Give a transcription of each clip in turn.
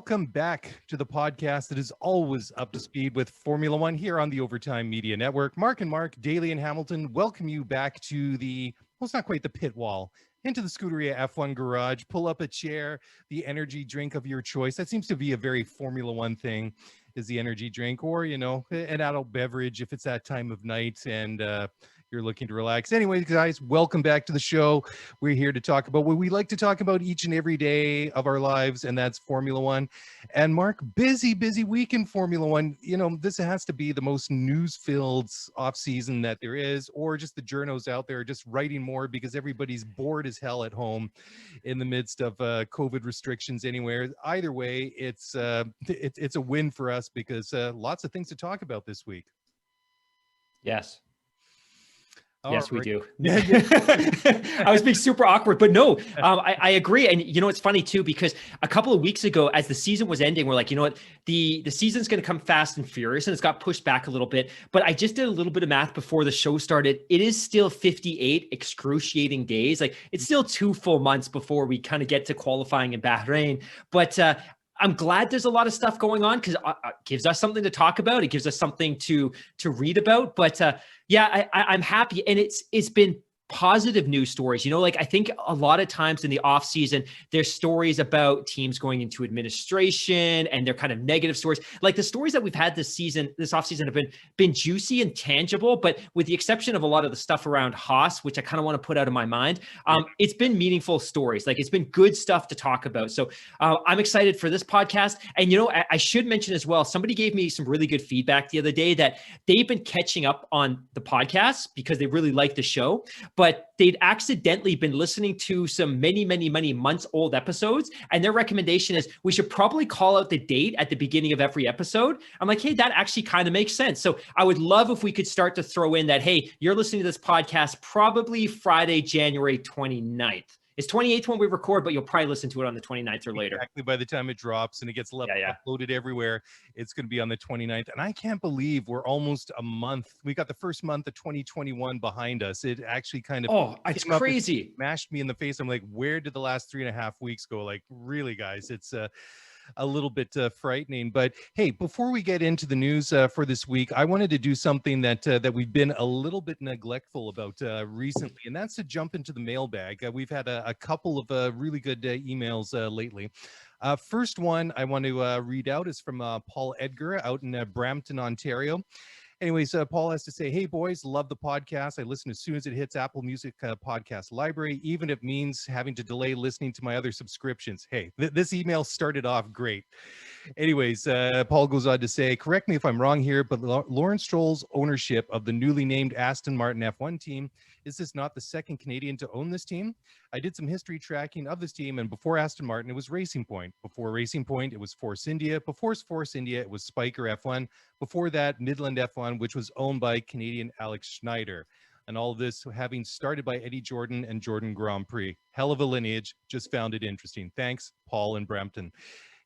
welcome back to the podcast that is always up to speed with Formula One here on the Overtime Media Network. Mark and Mark, Daly and Hamilton, welcome you back to well, it's not quite the pit wall, into the Scuderia F1 garage. Pull up a chair, the energy drink of your choice. That seems to be a very Formula One thing, is the energy drink, or, you know, an adult beverage if it's that time of night and you're looking to relax. Anyways, guys, welcome back to the show. We're here to talk about what we like to talk about each and every day of our lives, and that's Formula One. And Mark, busy week in Formula One. You know, this has to be the most news-filled off-season that there is, or just the journos out there just writing more because everybody's bored as hell at home in the midst of COVID restrictions anywhere. Either way, it's a win for us because lots of things to talk about this week. Yes. Yes, we do. I was being super awkward, but no, I agree. And you know, it's funny too, because a couple of weeks ago, as the season was ending, we're like, you know what, the season's going to come fast and furious, and it's got pushed back a little bit. But I just did a little bit of math before the show started. It is still 58 excruciating days. Like, it's still 2 full months before we kind of get to qualifying in Bahrain. But I'm glad there's a lot of stuff going on, because it gives us something to talk about. It gives us something to read about. But yeah, I'm happy. And it's been positive news stories. You know, like, I think a lot of times in the off season, there's stories about teams going into administration and they're kind of negative stories. Like, the stories that we've had this off season have been juicy and tangible, but with the exception of a lot of the stuff around Haas, which I kind of want to put out of my mind, it's been meaningful stories. Like, it's been good stuff to talk about. So I'm excited for this podcast. And, you know, I should mention as well, somebody gave me some really good feedback the other day that they've been catching up on the podcast because they really like the show, but they'd accidentally been listening to some many months old episodes. And their recommendation is we should probably call out the date at the beginning of every episode. I'm like, hey, that actually kind of makes sense. So I would love if we could start to throw in that, hey, you're listening to this podcast probably Friday, January 29th. It's 28th when we record, but you'll probably listen to it on the 29th or later. Exactly. By the time it drops and it gets uploaded everywhere, it's going to be on the 29th. And I can't believe we're almost a month. We got the first month of 2021 behind us. It actually kind of it's crazy. Smashed me in the face. I'm like, where did the last 3.5 weeks go? Like, really, guys, it's a little bit frightening. But hey, before we get into the news for this week, I wanted to do something that we've been a little bit neglectful about recently, and that's to jump into the mailbag. We've had a couple of really good emails lately. First one I want to read out is from Paul Edgar out in Brampton, Ontario. Anyways, Paul has to say, hey, boys, love the podcast. I listen as soon as it hits Apple Music podcast library, even if it means having to delay listening to my other subscriptions. Hey, this email started off great. Anyways, Paul goes on to say, correct me if I'm wrong here, but Lawrence Stroll's ownership of the newly named Aston Martin F1 team, is this not the second Canadian to own this team? I did some history tracking of this team, and before Aston Martin, it was Racing Point. Before Racing Point, it was Force India. Before Force India, it was Spiker F1. Before that, Midland F1, which was owned by Canadian Alex Schneider. And all of this having started by Eddie Jordan and Jordan Grand Prix. Hell of a lineage. Just found it interesting. Thanks, Paul in Brampton.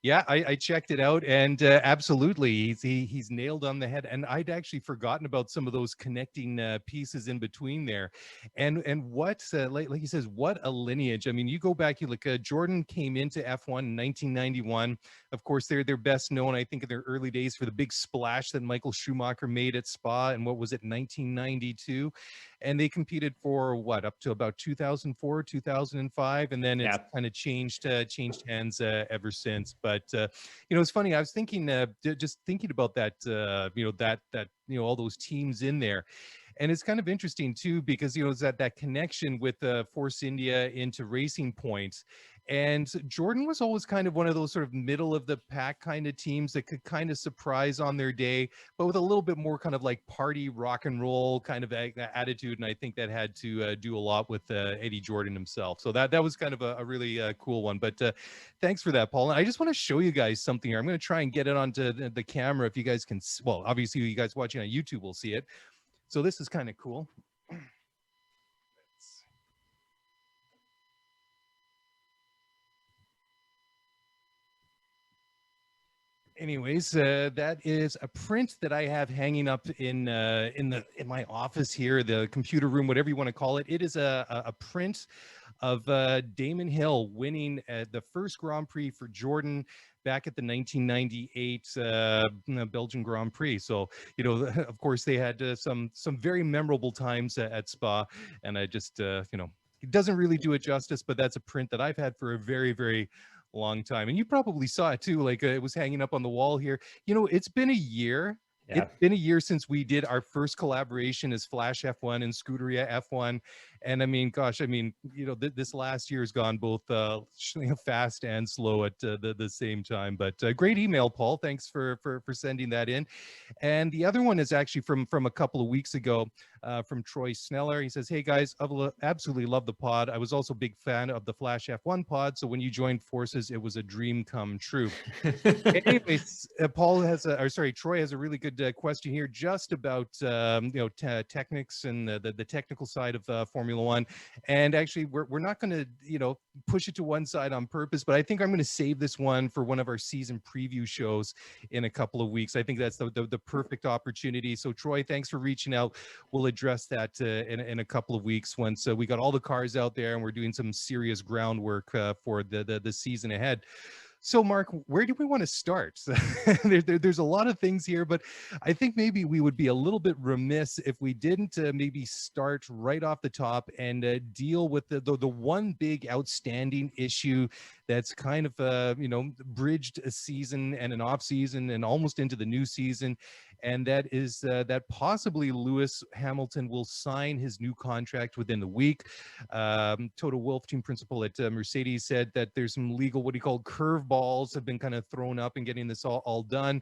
Yeah, I checked it out, and absolutely, he's nailed on the head. And I'd actually forgotten about some of those connecting pieces in between there. And what, like he says, what a lineage. I mean, you go back, you look, Jordan came into F1 in 1991. Of course, they're best known, I think, in their early days for the big splash that Michael Schumacher made at Spa, and what was it, 1992? And they competed for what, up to about 2004, 2005, and then it's kind of changed hands ever since. But you know, it's funny. I was thinking, just thinking about that, you know, that all those teams in there. And it's kind of interesting too, because, you know, it's that connection with Force India into Racing Point. And Jordan was always kind of one of those sort of middle of the pack kind of teams that could kind of surprise on their day, but with a little bit more kind of like party rock and roll kind of attitude. And I think that had to do a lot with Eddie Jordan himself. So that was kind of a really cool one. But thanks for that, Paul. And I just want to show you guys something here. I'm going to try and get it onto the camera if you guys can. Well, obviously you guys watching on YouTube will see it. So this is kind of cool. Anyways, that is a print that I have hanging up in my office here, the computer room, whatever you want to call it. It is a print of Damon Hill winning the first Grand Prix for Jordan back at the 1998 Belgian Grand Prix. So, of course, they had some very memorable times at Spa, and I just, it doesn't really do it justice, but that's a print that I've had for a very, very long time. And you probably saw it too, like it was hanging up on the wall here. It's been a year. Yeah. It's been a year since we did our first collaboration as Flash F1 and Scuderia F1. And I mean, gosh, this last year has gone both fast and slow at the same time. But great email, Paul. Thanks for sending that in. And the other one is actually from a couple of weeks ago, from Troy Sneller. He says, "Hey guys, I absolutely love the pod. I was also a big fan of the Flash F1 pod. So when you joined forces, it was a dream come true." Anyways, Troy has a really good question here, just about technics and the technical side of Formula One. And actually, we're not going to push it to one side on purpose, but I think I'm going to save this one for one of our season preview shows in a couple of weeks. I think that's the perfect opportunity. So Troy, thanks for reaching out. We'll address that in a couple of weeks once we got all the cars out there and we're doing some serious groundwork for the season ahead. So, Mark, where do we want to start? There's a lot of things here, but I think maybe we would be a little bit remiss if we didn't maybe start right off the top and deal with the one big outstanding issue that's kind of bridged a season and an off season and almost into the new season. And that is that possibly Lewis Hamilton will sign his new contract within the week. Toto Wolff, team principal at Mercedes, said that there's some legal, what he called curveballs, have been kind of thrown up in getting this all done.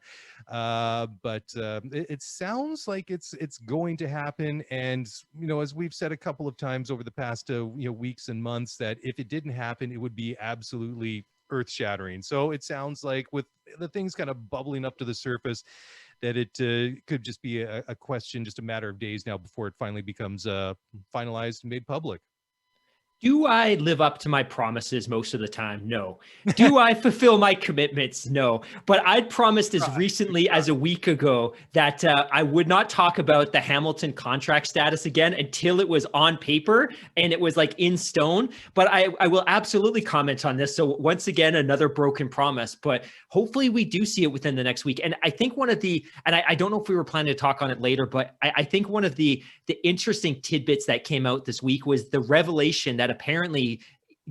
But it sounds like it's going to happen. And, as we've said a couple of times over the past weeks and months, that if it didn't happen, it would be absolutely earth-shattering. So it sounds like, with the things kind of bubbling up to the surface, that it could just be a question, just a matter of days now before it finally becomes finalized and made public. Do I live up to my promises most of the time? No. Do I fulfill my commitments? No. But I'd promised as recently as a week ago that I would not talk about the Hamilton contract status again until it was on paper and it was like in stone. But I will absolutely comment on this. So once again, another broken promise, but hopefully we do see it within the next week. And I think I don't know if we were planning to talk on it later, but I think one of the interesting tidbits that came out this week was the revelation that apparently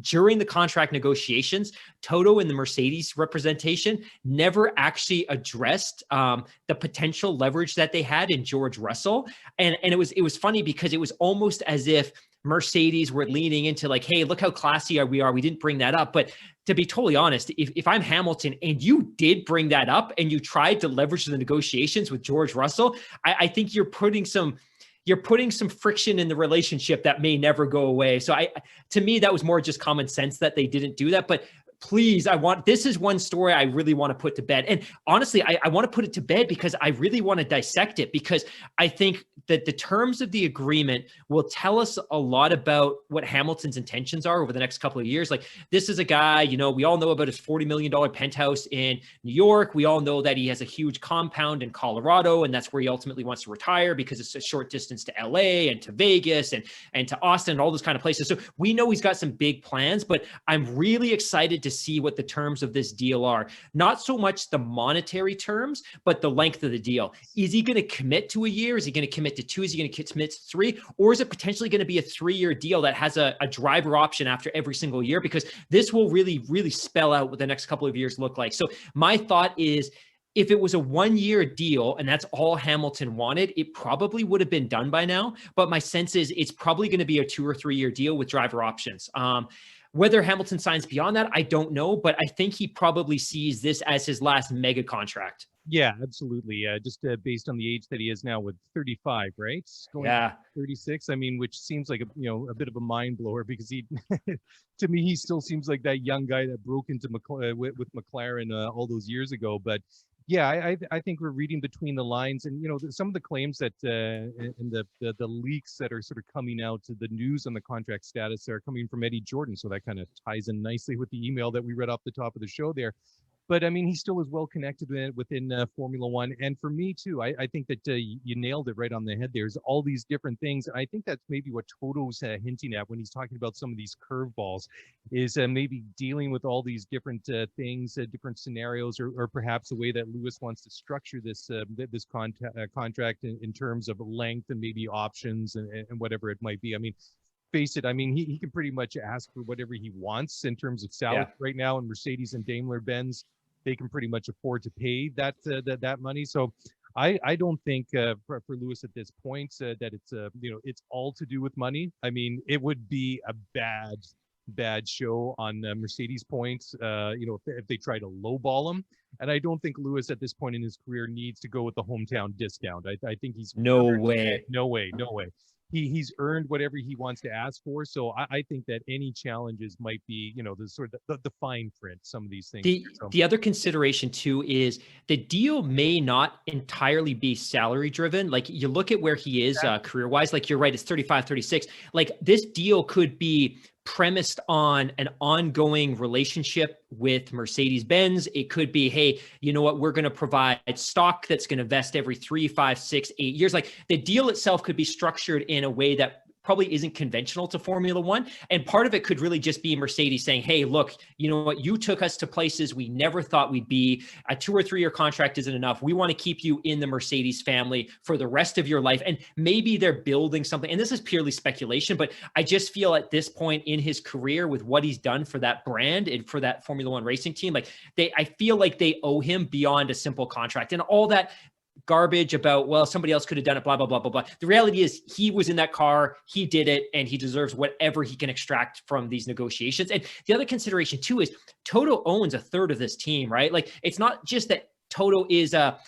during the contract negotiations, Toto and the Mercedes representation never actually addressed the potential leverage that they had in George Russell. And it was funny because it was almost as if Mercedes were leaning into like, hey, look how classy we are. We didn't bring that up. But to be totally honest, if I'm Hamilton and you did bring that up and you tried to leverage the negotiations with George Russell, I think you're putting some friction in the relationship that may never go away. So to me, that was more just common sense that they didn't do that. But please, this is one story I really want to put to bed. And honestly, I want to put it to bed because I really want to dissect it, because I think that the terms of the agreement will tell us a lot about what Hamilton's intentions are over the next couple of years. Like, this is a guy, we all know about his $40 million penthouse in New York. We all know that he has a huge compound in Colorado, and that's where he ultimately wants to retire because it's a short distance to LA and to Vegas and to Austin and all those kind of places. So we know he's got some big plans, but I'm really excited to see what the terms of this deal are. Not so much the monetary terms, but the length of the deal. Is he going to commit to a year? Is he going to commit to 2? Is he going to commit to 3? Or is it potentially going to be a 3-year deal that has a driver option after every single year? Because this will really, really spell out what the next couple of years look like. So my thought is, if it was a 1-year deal and that's all Hamilton wanted, it probably would have been done by now. But my sense is it's probably going to be a 2 or 3 year deal with driver options. Whether Hamilton signs beyond that, I don't know, but I think he probably sees this as his last mega contract. Yeah, absolutely. Just based on the age that he is now, with 35, right? Going 36. I mean, which seems like a bit of a mind blower, because to me, he still seems like that young guy that broke into with McLaren all those years ago. But yeah, I think we're reading between the lines, and some of the claims that and the leaks that are sort of coming out to the news on the contract status are coming from Eddie Jordan, so that kind of ties in nicely with the email that we read off the top of the show there. but I mean, he still is well connected within Formula One. And for me too, I think that you nailed it right on the head. There's all these different things. I think that's maybe what Toto's hinting at when he's talking about some of these curveballs, is maybe dealing with all these different things, different scenarios, or perhaps the way that Lewis wants to structure this contract in terms of length and maybe options and whatever it might be. I mean, face it, I mean, he can pretty much ask for whatever he wants in terms of salary right now, and Mercedes and Daimler-Benz, they can pretty much afford to pay that money. So I don't think for Lewis at this point that it's it's all to do with money. I mean, it would be a bad show on Mercedes points, if they try to lowball him. And I don't think Lewis at this point in his career needs to go with the hometown discount. I think he's no way. He's earned whatever he wants to ask for. So I think that any challenges might be, the sort of the fine print, some of these things. The other consideration too is the deal may not entirely be salary driven. Like you look at where he is career wise, like you're right, it's 35, 36. Like this deal could be premised on an ongoing relationship with Mercedes-Benz. It could be, hey, you know what, we're going to provide stock that's going to vest every 3, 5, 6, 8 years. Like the deal itself could be structured in a way that probably isn't conventional to Formula One. And part of it could really just be Mercedes saying, hey, look, you know what, you took us to places we never thought we'd be. A 2 or 3 year contract isn't enough. We want to keep you in the Mercedes family for the rest of your life. And maybe they're building something. And this is purely speculation, but I just feel at this point in his career with what he's done for that brand and for that Formula One racing team, like I feel like they owe him beyond a simple contract. And all that garbage about, well, somebody else could have done it, blah, blah, blah, blah, blah. The reality is he was in that car, he did it, and he deserves whatever he can extract from these negotiations. And the other consideration too is Toto owns a third of this team, right? Like it's not just that Toto is a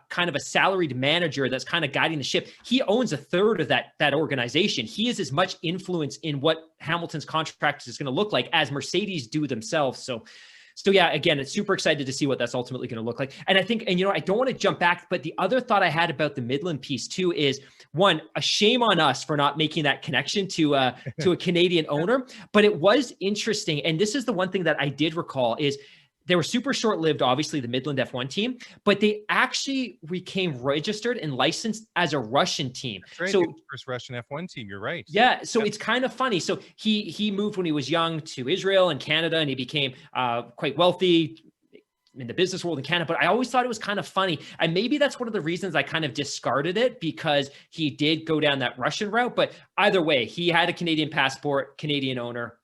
kind of a salaried manager that's kind of guiding the ship. He owns a third of that organization. He has as much influence in what Hamilton's contract is going to look like as Mercedes do themselves. So yeah, again, it's super excited to see what that's ultimately going to look like. And I think, and I don't want to jump back, but the other thought I had about the Midland piece too is, one, a shame on us for not making that connection to a Canadian owner. But it was interesting, and this is the one thing that I did recall is they were super short-lived, obviously, the Midland F1 team, but they actually became registered and licensed as a Russian team. That's right. So first Russian F1 team, you're right. Yeah. So it's kind of funny. So he moved when he was young to Israel and Canada, and he became quite wealthy in the business world in Canada. But I always thought it was kind of funny. And maybe that's one of the reasons I kind of discarded it, because he did go down that Russian route. But either way, he had a Canadian passport, Canadian owner.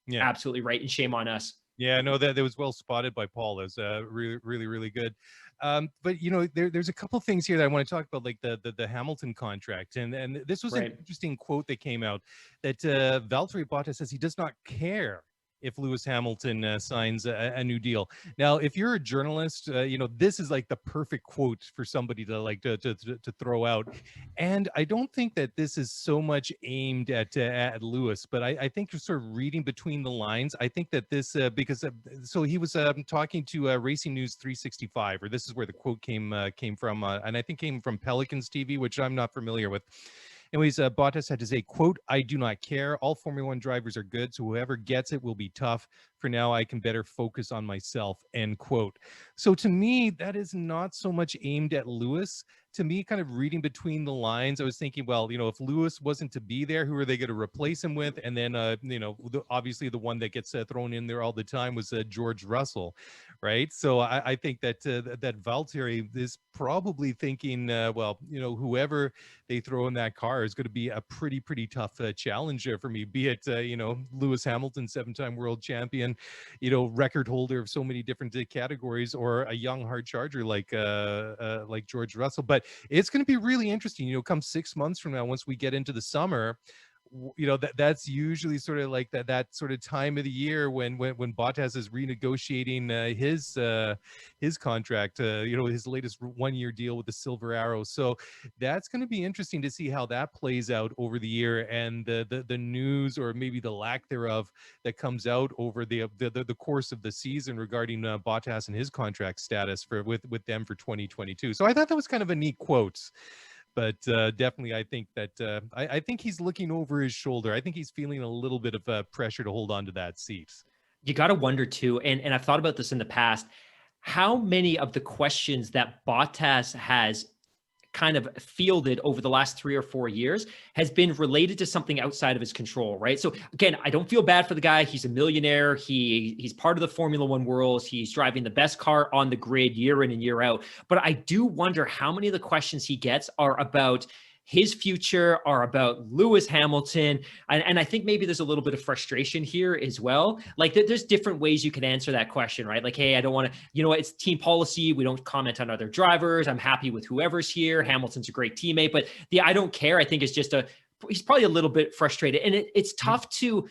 Yeah, absolutely right. And shame on us. Yeah, no, that was well spotted by Paul. It was really, really, really good. But there's a couple things here that I want to talk about, like the Hamilton contract, and this was an interesting quote that came out that Valtteri Bottas says he does not care if Lewis Hamilton signs a new deal. Now, if you're a journalist, this is like the perfect quote for somebody to throw out. And I don't think that this is so much aimed at Lewis, but I think you're sort of reading between the lines. I think that this, so he was talking to Racing News 365, or this is where the quote came from, and I think came from Pelicans TV, which I'm not familiar with. Anyways, Bottas had to say, quote, "I do not care. All Formula One drivers are good, so whoever gets it will be tough. For now, I can better focus on myself," end quote. So to me, that is not so much aimed at Lewis. To me, kind of reading between the lines, I was thinking, well, if Lewis wasn't to be there, who are they going to replace him with? And then, obviously the one that gets thrown in there all the time was George Russell, right? So I think that that Valtteri is probably thinking, whoever they throw in that car is going to be a pretty tough challenger for me, be it, Lewis Hamilton, 7-time world champion, record holder of so many different categories, or a young hard charger like George Russell. But it's going to be really interesting, come 6 months from now, once we get into the summer. That's usually sort of like that sort of time of the year when Bottas is renegotiating his contract, his latest 1-year deal with the Silver Arrow. So that's going to be interesting to see how that plays out over the year, and the news, or maybe the lack thereof, that comes out over the course of the season regarding Bottas and his contract status with them for 2022. So I thought that was kind of a neat quote. But definitely, I think that I think he's looking over his shoulder. I think he's feeling a little bit of pressure to hold on to that seat. You got to wonder too, and I've thought about this in the past. how many of the questions that Bottas has kind of fielded over the last 3 or 4 years has been related to something outside of his control, right? So again, I don't feel bad for the guy. He's a millionaire. He's part of the Formula One world. He's driving the best car on the grid year in and year out. But I do wonder how many of the questions he gets are about his future, are about Lewis Hamilton. And I think maybe there's a little bit of frustration here as well. Like there's different ways you can answer that question, right? Like, hey, I don't want to, you know what, it's team policy. We don't comment on other drivers. I'm happy with whoever's here. Hamilton's a great teammate, but the I don't care, I think is just he's probably a little bit frustrated. And it's tough to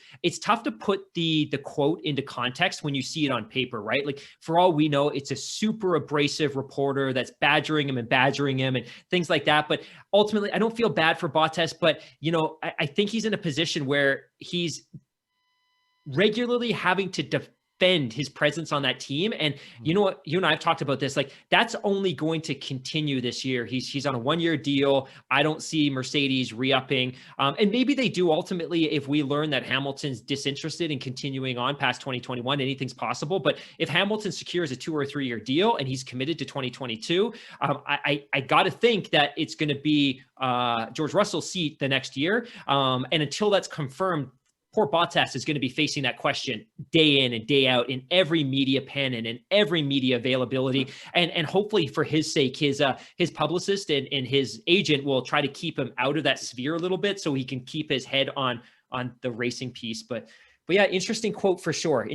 put the quote into context when you see it on paper, right? Like for all we know, it's a super abrasive reporter that's badgering him and things like that. But ultimately, I don't feel bad for Bottas, but you know, I think he's in a position where he's regularly having to defend his presence on that team. And you know what, you and I have talked about this, like that's only going to continue this year. He's on a 1-year deal. I don't see Mercedes re-upping. And maybe they do ultimately, if we learn that Hamilton's disinterested in continuing on past 2021, anything's possible. But if Hamilton secures a 2 or 3 year deal and he's committed to 2022, I got to think that it's going to be George Russell's seat the next year. And until that's confirmed, poor Bottas is going to be facing that question day in and day out in every media pen and in every media availability. And hopefully for his sake, his publicist and his agent will try to keep him out of that sphere a little bit so he can keep his head on the racing piece. But yeah, interesting quote for sure.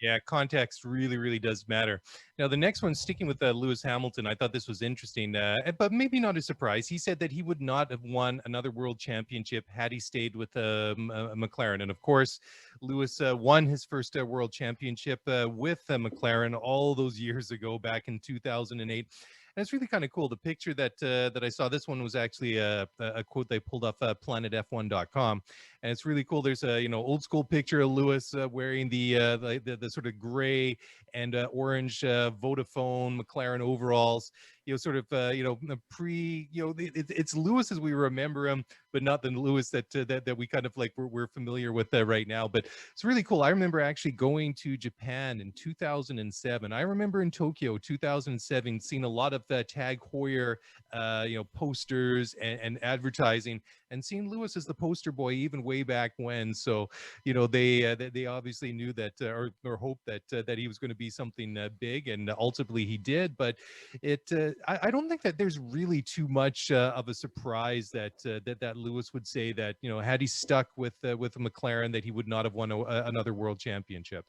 Yeah, context really, really does matter. Now, the next one, sticking with Lewis Hamilton, I thought this was interesting, but maybe not a surprise. He said that he would not have won another world championship had he stayed with McLaren. And of course, Lewis won his first world championship with McLaren all those years ago, back in 2008. And it's really kind of cool. The picture that I saw, this one was actually a quote they pulled off planetf1.com. And it's really cool. There's a old school picture of Lewis wearing the sort of gray and orange Vodafone McLaren overalls. It's Lewis as we remember him, but not the Lewis that we kind of like we're familiar with right now. But it's really cool. I remember actually going to Japan in 2007. I remember in Tokyo 2007 seeing a lot of Tag Heuer posters and advertising, and seeing Lewis as the poster boy even way back when. So they obviously knew that or hoped that he was going to be something big, and ultimately he did. But I don't think that there's really too much of a surprise that Lewis would say that had he stuck with McLaren, that he would not have won another world championship.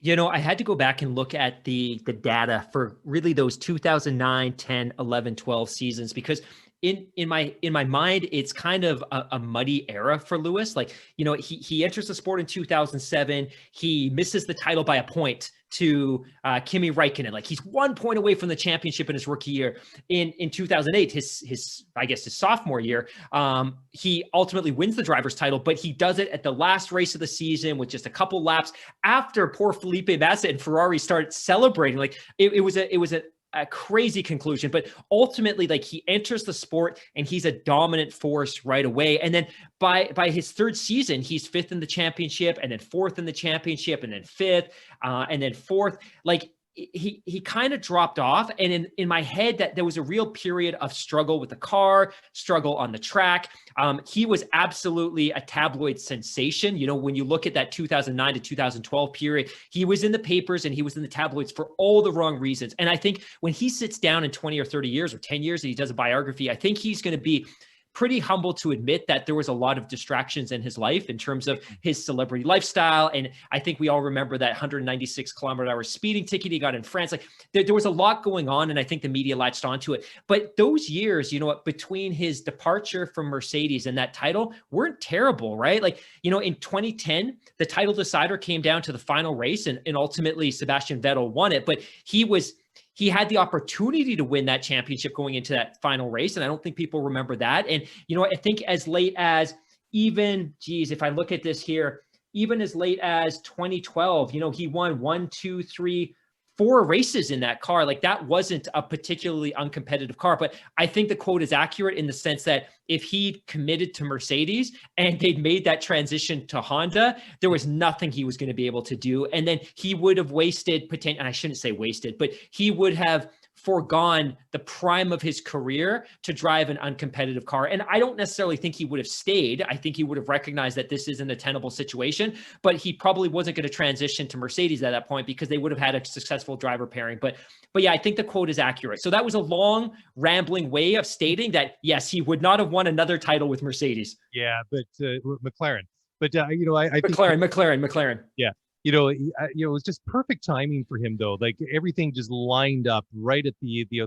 I had to go back and look at the data for really those 2009, 10, 11, 12 seasons, because in my mind, it's kind of a muddy era for Lewis. Like, he enters the sport in 2007. He misses the title by a point to Kimi Räikkönen. Like, he's 1 point away from the championship in his rookie year. In 2008, his sophomore year, he ultimately wins the driver's title, but he does it at the last race of the season with just a couple laps after poor Felipe Massa and Ferrari started celebrating. Like, it was a crazy conclusion, but ultimately, like, he enters the sport and he's a dominant force right away. And then by his third season, he's 5th in the championship, and then 4th in the championship, and then 5th, and then 4th. Like, he kind of dropped off. And in my head, that there was a real period of struggle with the car, struggle on the track. He was absolutely a tabloid sensation. When you look at that 2009 to 2012 period, he was in the papers and he was in the tabloids for all the wrong reasons. And I think when he sits down in 20 or 30 years or 10 years and he does a biography, I think he's going to be pretty humble to admit that there was a lot of distractions in his life in terms of his celebrity lifestyle. And I think we all remember that 196 km/h speeding ticket he got in France. Like, there was a lot going on, and I think the media latched onto it. But those years, between his departure from Mercedes and that title weren't terrible, right? Like, in 2010, the title decider came down to the final race, and ultimately Sebastian Vettel won it. But he had the opportunity to win that championship going into that final race. And I don't think people remember that. And, I think as late as if I look at this here, even as late as 2012, he won 1, 2, 3, 4 races in that car. Like, that wasn't a particularly uncompetitive car. But I think the quote is accurate in the sense that if he'd committed to Mercedes and they'd made that transition to Honda, there was nothing he was going to be able to do. And then he would have wasted potential, and I shouldn't say wasted, but he would have foregone the prime of his career to drive an uncompetitive car. And I don't necessarily think he would have stayed. I think he would have recognized that this isn't a tenable situation, but he probably wasn't going to transition to Mercedes at that point because they would have had a successful driver pairing. But yeah, I think the quote is accurate. So that was a long, rambling way of stating that, yes, he would not have won another title with Mercedes. Yeah, but McLaren. But I think McLaren. Yeah. It was just perfect timing for him, though. Like, everything just lined up right at the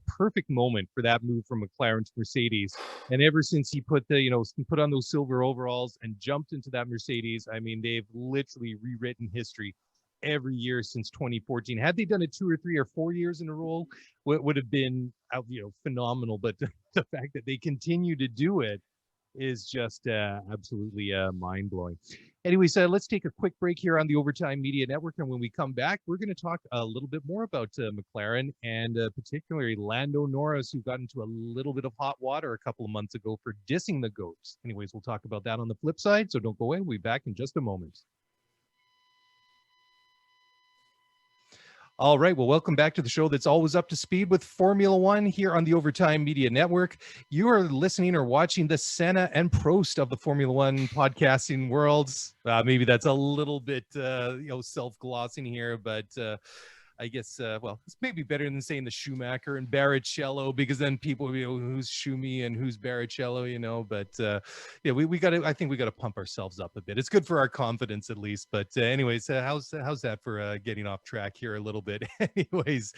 perfect moment for that move from McLaren to Mercedes. And ever since he put on those silver overalls and jumped into that Mercedes, I mean, they've literally rewritten history every year since 2014. Had they done it 2 or 3 or 4 years in a row, would have been phenomenal. But the fact that they continue to do it is just absolutely mind-blowing. Anyways, let's take a quick break here on the Overtime Media Network, and when we come back, we're going to talk a little bit more about McLaren and particularly Lando Norris, who got into a little bit of hot water a couple of months ago for dissing the GOATs. Anyways, we'll talk about that on the flip side, so don't go away. We'll be back in just a moment. All right. Well, welcome back to the show that's always up to speed with Formula One here on the Overtime Media Network. You are listening or watching the Senna and Prost of the Formula One podcasting worlds. Maybe that's a little bit, self-glossing here, but I guess, it's maybe better than saying the Schumacher and Barrichello, because then people, who's Schumi and who's Barrichello, but I think we got to pump ourselves up a bit. It's good for our confidence at least. But anyways, how's that for getting off track here a little bit? Anyways,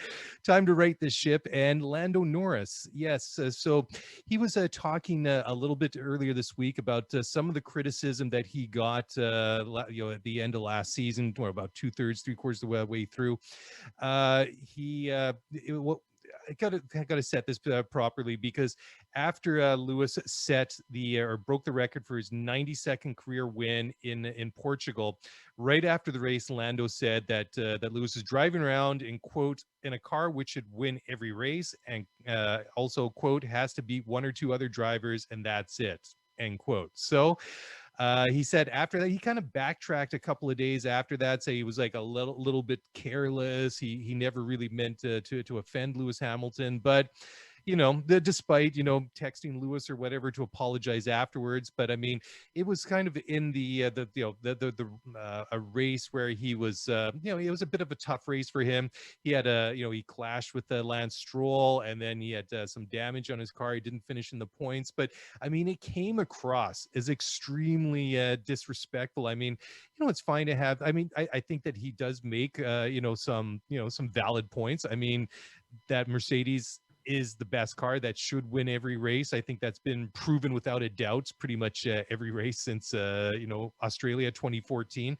time to right this ship. And Lando Norris, yes. So he was talking a little bit earlier this week about some of the criticism that he got, at the end of last season, or about 2/3, 3/4 of the way through. I gotta set this properly, because after Lewis broke the record for his 92nd career win in Portugal, right after the race, Lando said that Lewis is driving around in, quote, in a car which should win every race, and also, quote, has to beat 1 or 2 other drivers, and that's it, end quote. So he said after that, he kind of backtracked a couple of days after that, say he was like a little bit careless. He never really meant to offend Lewis Hamilton, but despite texting Lewis or whatever to apologize afterwards. But I mean, it was kind of in a race where he was it was a bit of a tough race for him. He had he clashed with Lance Stroll, and then he had some damage on his car. He didn't finish in the points, but I mean, it came across as extremely disrespectful. I mean, it's fine to have. I mean, I think that he does make some valid points. I mean, that Mercedes is the best car that should win every race. I think that's been proven without a doubt pretty much every race since Australia 2014.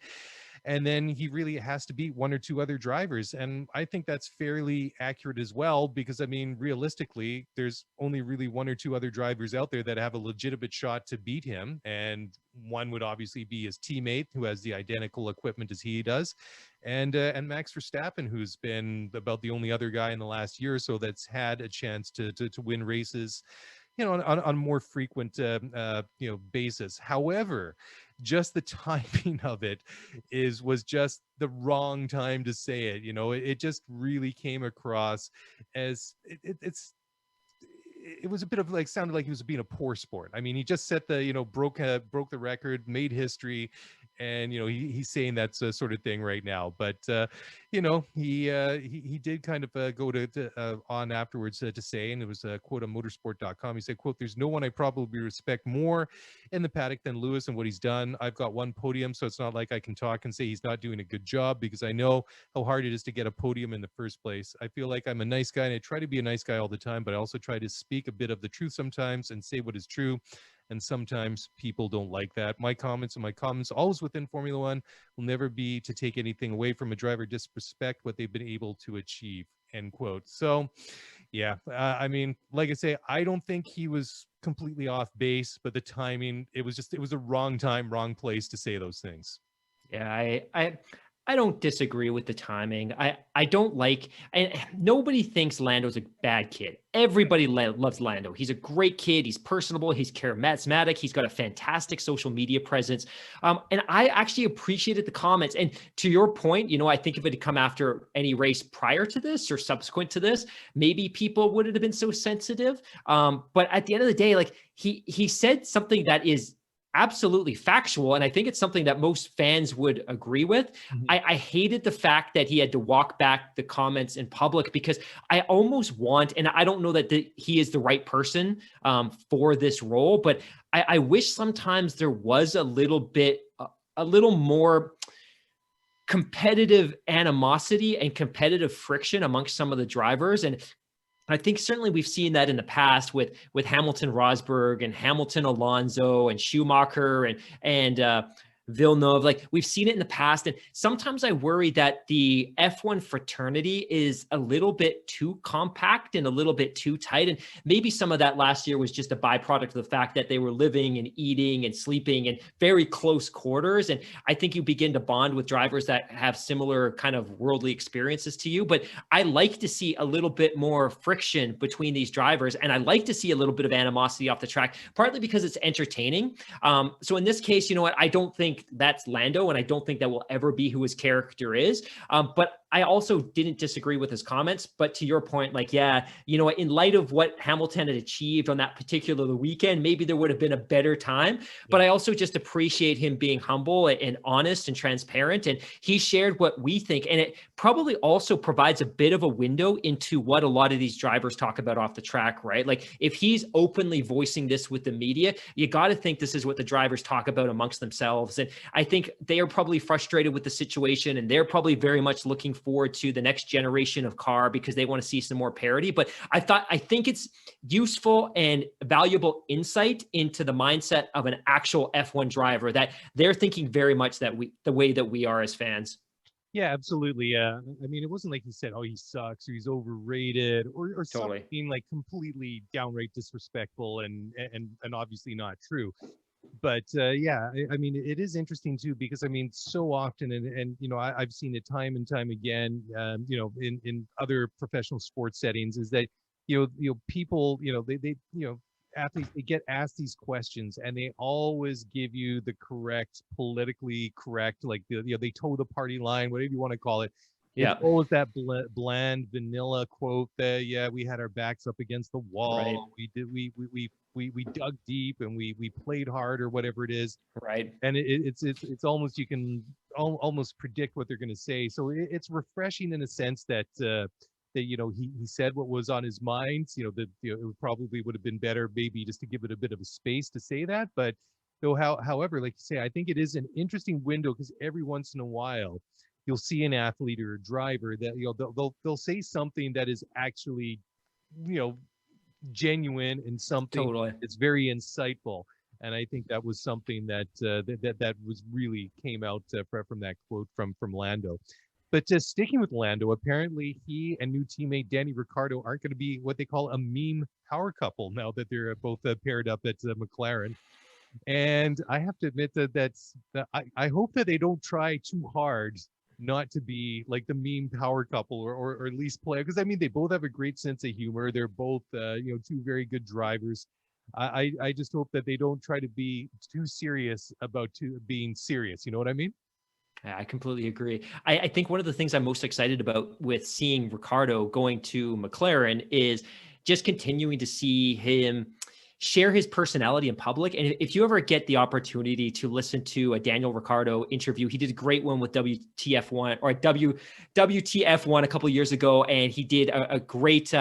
And then he really has to beat 1 or 2 other drivers. And I think that's fairly accurate as well, because I mean, realistically, there's only really 1 or 2 other drivers out there that have a legitimate shot to beat him. And one would obviously be his teammate, who has the identical equipment as he does, and Max Verstappen, who's been about the only other guy in the last year or so that's had a chance to win races, on more frequent basis. However, just the timing of it was just the wrong time to say it. It just really came across as it was a bit of like, sounded like he was being a poor sport. I mean, he just set the broke the record, made history, and he's saying that sort of thing right now. But he did kind of go on afterwards to say, and it was a quote on motorsport.com. He said, quote, "There's no one I probably respect more in the paddock than Lewis and what he's done. I've got 1 podium, so it's not like I can talk and say he's not doing a good job, because I know how hard it is to get a podium in the first place. I feel like I'm a nice guy, and I try to be a nice guy all the time, but I also try to speak a bit of the truth sometimes and say what is true. And sometimes people don't like that. My comments always within Formula One will never be to take anything away from a driver, disrespect what they've been able to achieve," end quote. So yeah, I mean, like I say, I don't think he was completely off base, but the timing, it was the wrong time, wrong place to say those things. Yeah, I I don't disagree with the timing. I don't like, and nobody thinks Lando's a bad kid. Everybody loves Lando. He's a great kid. He's personable. He's charismatic. He's got a fantastic social media presence. And I actually appreciated the comments. And to your point, you know, I think if it had come after any race prior to this or subsequent to this, maybe people wouldn't have been so sensitive. But at the end of the day, like he said something that is absolutely factual. And I think it's something that most fans would agree with. Mhm. I hated the fact that he had to walk back the comments in public, because I almost want, and I don't know that he is the right person for this role, but I wish sometimes there was a little more competitive animosity and competitive friction amongst some of the drivers. And I think certainly we've seen that in the past with Hamilton Rosberg and Hamilton Alonso and Schumacher and Villeneuve. Like, we've seen it in the past. And sometimes I worry that the F1 fraternity is a little bit too compact and a little bit too tight. And maybe some of that last year was just a byproduct of the fact that they were living and eating and sleeping in very close quarters. And I think you begin to bond with drivers that have similar kind of worldly experiences to you. But I like to see a little bit more friction between these drivers. And I like to see a little bit of animosity off the track, partly because it's entertaining. So in this case, you know what, I don't think that's Lando, and I don't think that will ever be who his character is. But I also didn't disagree with his comments. But to your point, like, yeah, you know, in light of what Hamilton had achieved on that particular weekend, maybe there would have been a better time. Yeah. But I also just appreciate him being humble and honest and transparent. And he shared what we think. And it probably also provides a bit of a window into what a lot of these drivers talk about off the track, right? Like, if he's openly voicing this with the media, you got to think this is what the drivers talk about amongst themselves. And I think they are probably frustrated with the situation, and they're probably very much looking forward to the next generation of car because they want to see some more parity. But I think it's useful and valuable insight into the mindset of an actual F1 driver, that they're thinking very much that the way that we are as fans. Yeah, absolutely. I mean, it wasn't like he said, "Oh, he sucks," or "He's overrated," or Totally. something like completely downright disrespectful and obviously not true. But yeah, I mean, it is interesting too, because I mean, so often, and you know, I've seen it time and time again, you know, in other professional sports settings, is that you know people, you know, they you know, athletes, they get asked these questions and they always give you the correct, politically correct, like you know, they toe the party line, whatever you want to call it. Yeah. It's always that bland vanilla quote that, yeah, we had our backs up against the wall. Right. We dug deep and we played hard, or whatever it is. Right. And it's almost, you can almost predict what they're going to say. So it's refreshing in a sense that that, you know, he said what was on his mind. You know, that, you know, it probably would have been better maybe just to give it a bit of a space to say that. But though, however, like you say, I think it is an interesting window, because every once in a while you'll see an athlete or a driver that, you know, they'll say something that is actually, you know, genuine and something Totally. that's very insightful. And I think that was something that that was really came out from that quote from Lando. But sticking with Lando, apparently he and new teammate Danny Ricciardo aren't going to be what they call a meme power couple now that they're both paired up at McLaren. And I have to admit that I hope that they don't try too hard not to be like the meme power couple, or at least play, because I mean, they both have a great sense of humor. They're both you know, two very good drivers. I just hope that they don't try to be too serious about being serious. You know what I mean? I completely agree. I think one of the things I'm most excited about with seeing Ricciardo going to McLaren is just continuing to see him share his personality in public. And if you ever get the opportunity to listen to a Daniel Ricciardo interview, he did a great one with WTF1 or WTF1 a couple of years ago. And he did a great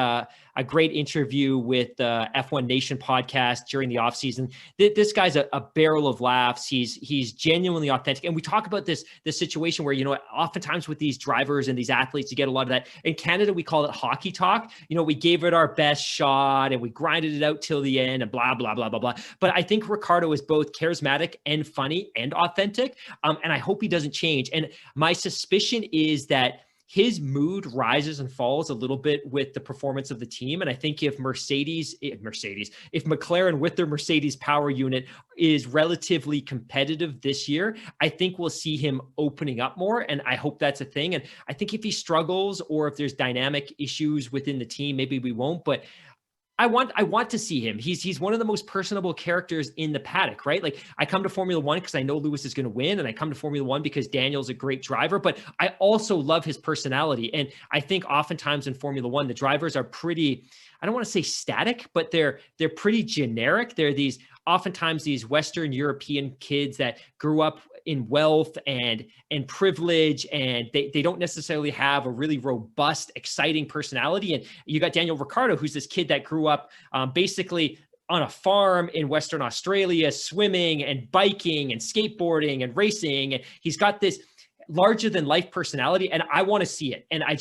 interview with the F1 Nation podcast during the offseason. This guy's a barrel of laughs. He's genuinely authentic. And we talk about this situation where, you know, oftentimes with these drivers and these athletes, you get a lot of that. In Canada, we call it hockey talk. You know, we gave it our best shot and we grinded it out till the end and blah, blah, blah, blah, blah. But I think Ricciardo is both charismatic and funny and authentic. And I hope he doesn't change. And my suspicion is that his mood rises and falls a little bit with the performance of the team. And I think if McLaren with their Mercedes power unit is relatively competitive this year, I think we'll see him opening up more. And I hope that's a thing. And I think if he struggles or if there's dynamic issues within the team, maybe we won't, but I want to see him. He's one of the most personable characters in the paddock, right? Like, I come to Formula One because I know Lewis is going to win, and I come to Formula One because Daniel's a great driver, but I also love his personality. And I think oftentimes in Formula One, the drivers are pretty, I don't want to say static, but they're pretty generic. They're oftentimes these Western European kids that grew up in wealth and privilege, and they don't necessarily have a really robust, exciting personality. And you got Daniel Ricciardo, who's this kid that grew up basically on a farm in Western Australia, swimming and biking and skateboarding and racing. And he's got this larger than life personality, and I want to see it. And I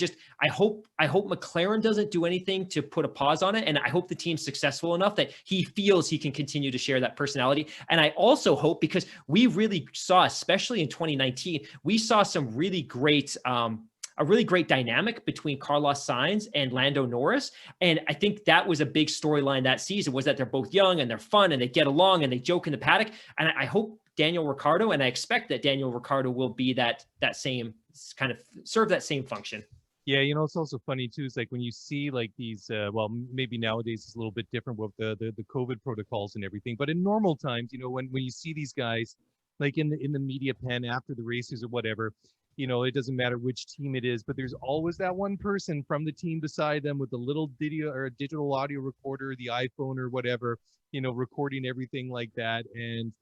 hope McLaren doesn't do anything to put a pause on it. And I hope the team's successful enough that he feels he can continue to share that personality. And I also hope, because we really saw, especially in 2019, we saw some really great, a really great dynamic between Carlos Sainz and Lando Norris. And I think that was a big storyline that season, was that they're both young and they're fun and they get along and they joke in the paddock. And I hope Daniel Ricciardo, and I expect that Daniel Ricciardo will be that same kind of serve that same function. Yeah, it's also funny too. It's like when you see like these, well, maybe nowadays it's a little bit different with the COVID protocols and everything. But in normal times, when you see these guys, like in the media pen after the races or whatever, it doesn't matter which team it is, but there's always that one person from the team beside them with a little video or a digital audio recorder, the iPhone or whatever, recording everything like that. And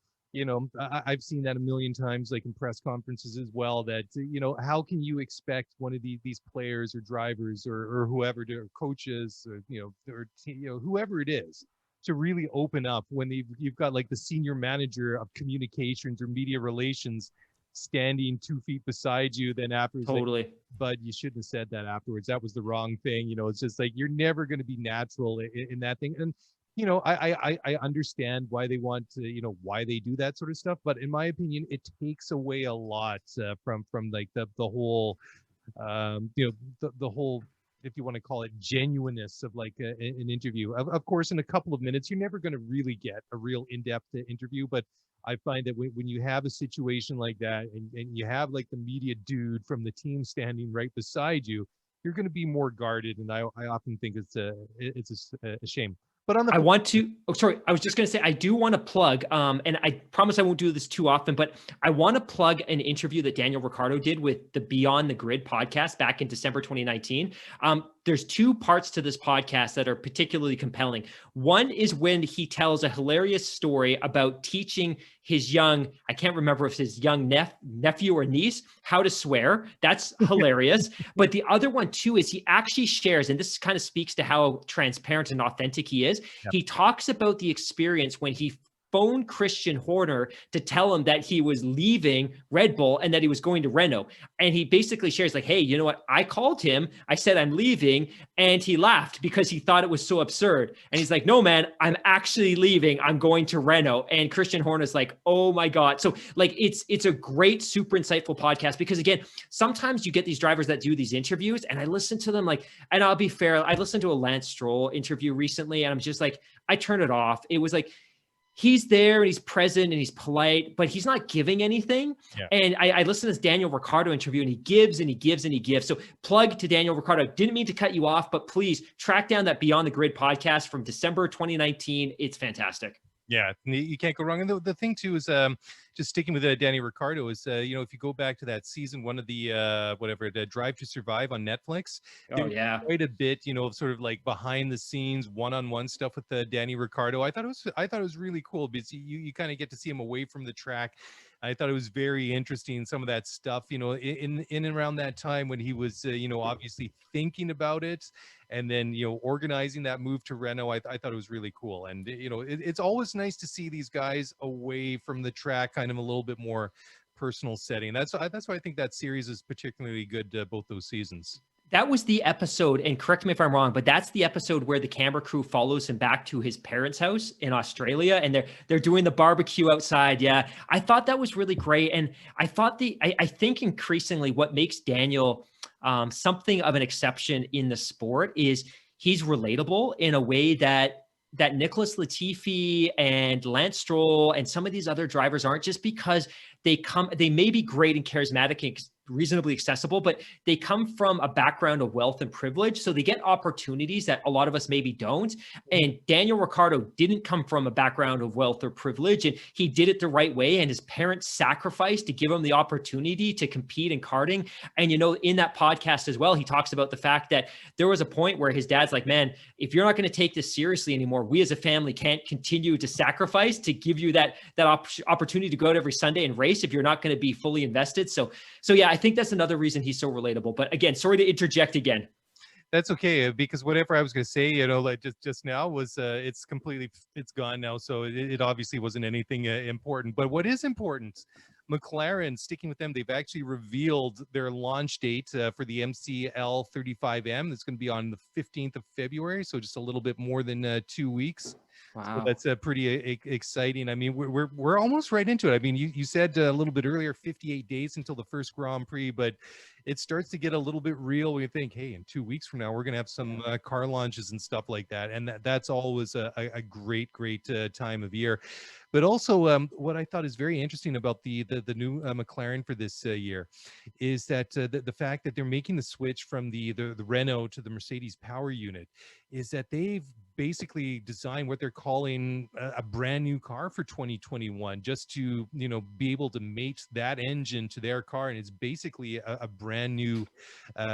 I've seen that a million times, like in press conferences as well, that, how can you expect one of these players or drivers or whoever, or coaches, or whoever it is, to really open up when you've got like the senior manager of communications or media relations standing 2 feet beside you, then afterwards, totally. Like, but you shouldn't have said that afterwards. That was the wrong thing. It's just like, you're never going to be natural in that thing. And I understand why they want to, why they do that sort of stuff. But in my opinion, it takes away a lot from like the whole, the whole, if you want to call it, genuineness of like an interview. Of course, in a couple of minutes, you're never going to really get a real in-depth interview. But I find that when you have a situation like that and you have like the media dude from the team standing right beside you, you're going to be more guarded. And I often think it's a shame. But I was just going to say, I do want to plug, and I promise I won't do this too often, but I want to plug an interview that Daniel Ricciardo did with the Beyond the Grid podcast back in December 2019. There's two parts to this podcast that are particularly compelling. One is when he tells a hilarious story about teaching his young, I can't remember if it's his young nephew or niece, how to swear. That's hilarious. But the other one too is he actually shares, and this kind of speaks to how transparent and authentic he is. Yep. He talks about the experience when he phoned Christian Horner to tell him that he was leaving Red Bull and that he was going to Renault. And he basically shares like, hey, you know what? I called him. I said, I'm leaving. And he laughed because he thought it was so absurd. And he's like, no, man, I'm actually leaving. I'm going to Renault. And Christian Horner's like, oh my God. So like, it's a great, super insightful podcast, because again, sometimes you get these drivers that do these interviews and I listen to them like, and I'll be fair, I listened to a Lance Stroll interview recently and I'm just like, I turn it off. It was like, he's there and he's present and he's polite, but he's not giving anything. Yeah. And I listened to this Daniel Ricciardo interview and he gives and he gives and he gives. So plug to Daniel Ricciardo. Didn't mean to cut you off, but please track down that Beyond the Grid podcast from December 2019. It's fantastic. Yeah, you can't go wrong. And the thing too is, just sticking with Danny Ricciardo is, if you go back to that season, one of the the Drive to Survive on Netflix, quite a bit, sort of like behind the scenes, one-on-one stuff with Danny Ricciardo. I thought it was really cool because you kind of get to see him away from the track. I thought it was very interesting, some of that stuff, in and around that time when he was, obviously thinking about it and then, organizing that move to Renault. I thought it was really cool. And, it's always nice to see these guys away from the track, kind of a little bit more personal setting. That's why I think that series is particularly good, both those seasons. That was the episode, and correct me if I'm wrong, but that's the episode where the camera crew follows him back to his parents' house in Australia, and they're doing the barbecue outside. Yeah, I thought that was really great, and I thought I think increasingly what makes Daniel something of an exception in the sport is he's relatable in a way that Nicholas Latifi and Lance Stroll and some of these other drivers aren't, just because they may be great and charismatic and reasonably accessible, but they come from a background of wealth and privilege. So they get opportunities that a lot of us maybe don't. And Daniel Ricciardo didn't come from a background of wealth or privilege, and he did it the right way. And his parents sacrificed to give him the opportunity to compete in karting. And, in that podcast as well, he talks about the fact that there was a point where his dad's like, man, if you're not going to take this seriously anymore, we as a family can't continue to sacrifice to give you that opportunity to go out every Sunday and race if you're not going to be fully invested. So yeah, I think that's another reason he's so relatable. But again, sorry to interject again. That's okay, because whatever I was going to say, like just now was, it's gone now. So it obviously wasn't anything important. But what is important, McLaren, sticking with them, they've actually revealed their launch date for the MCL 35M. It's going to be on the 15th of February. So just a little bit more than 2 weeks. Wow. So that's pretty exciting. I mean, we're almost right into it. I mean, you said a little bit earlier, 58 days until the first Grand Prix, but it starts to get a little bit real when you think, hey, in 2 weeks from now, we're going to have some car launches and stuff like that. And that's always a great time of year. But also, what I thought is very interesting about the new McLaren for this year is that the fact that they're making the switch from the Renault to the Mercedes power unit is that they've basically designed what they're calling a brand new car for 2021, just to be able to mate that engine to their car. And it's basically a brand new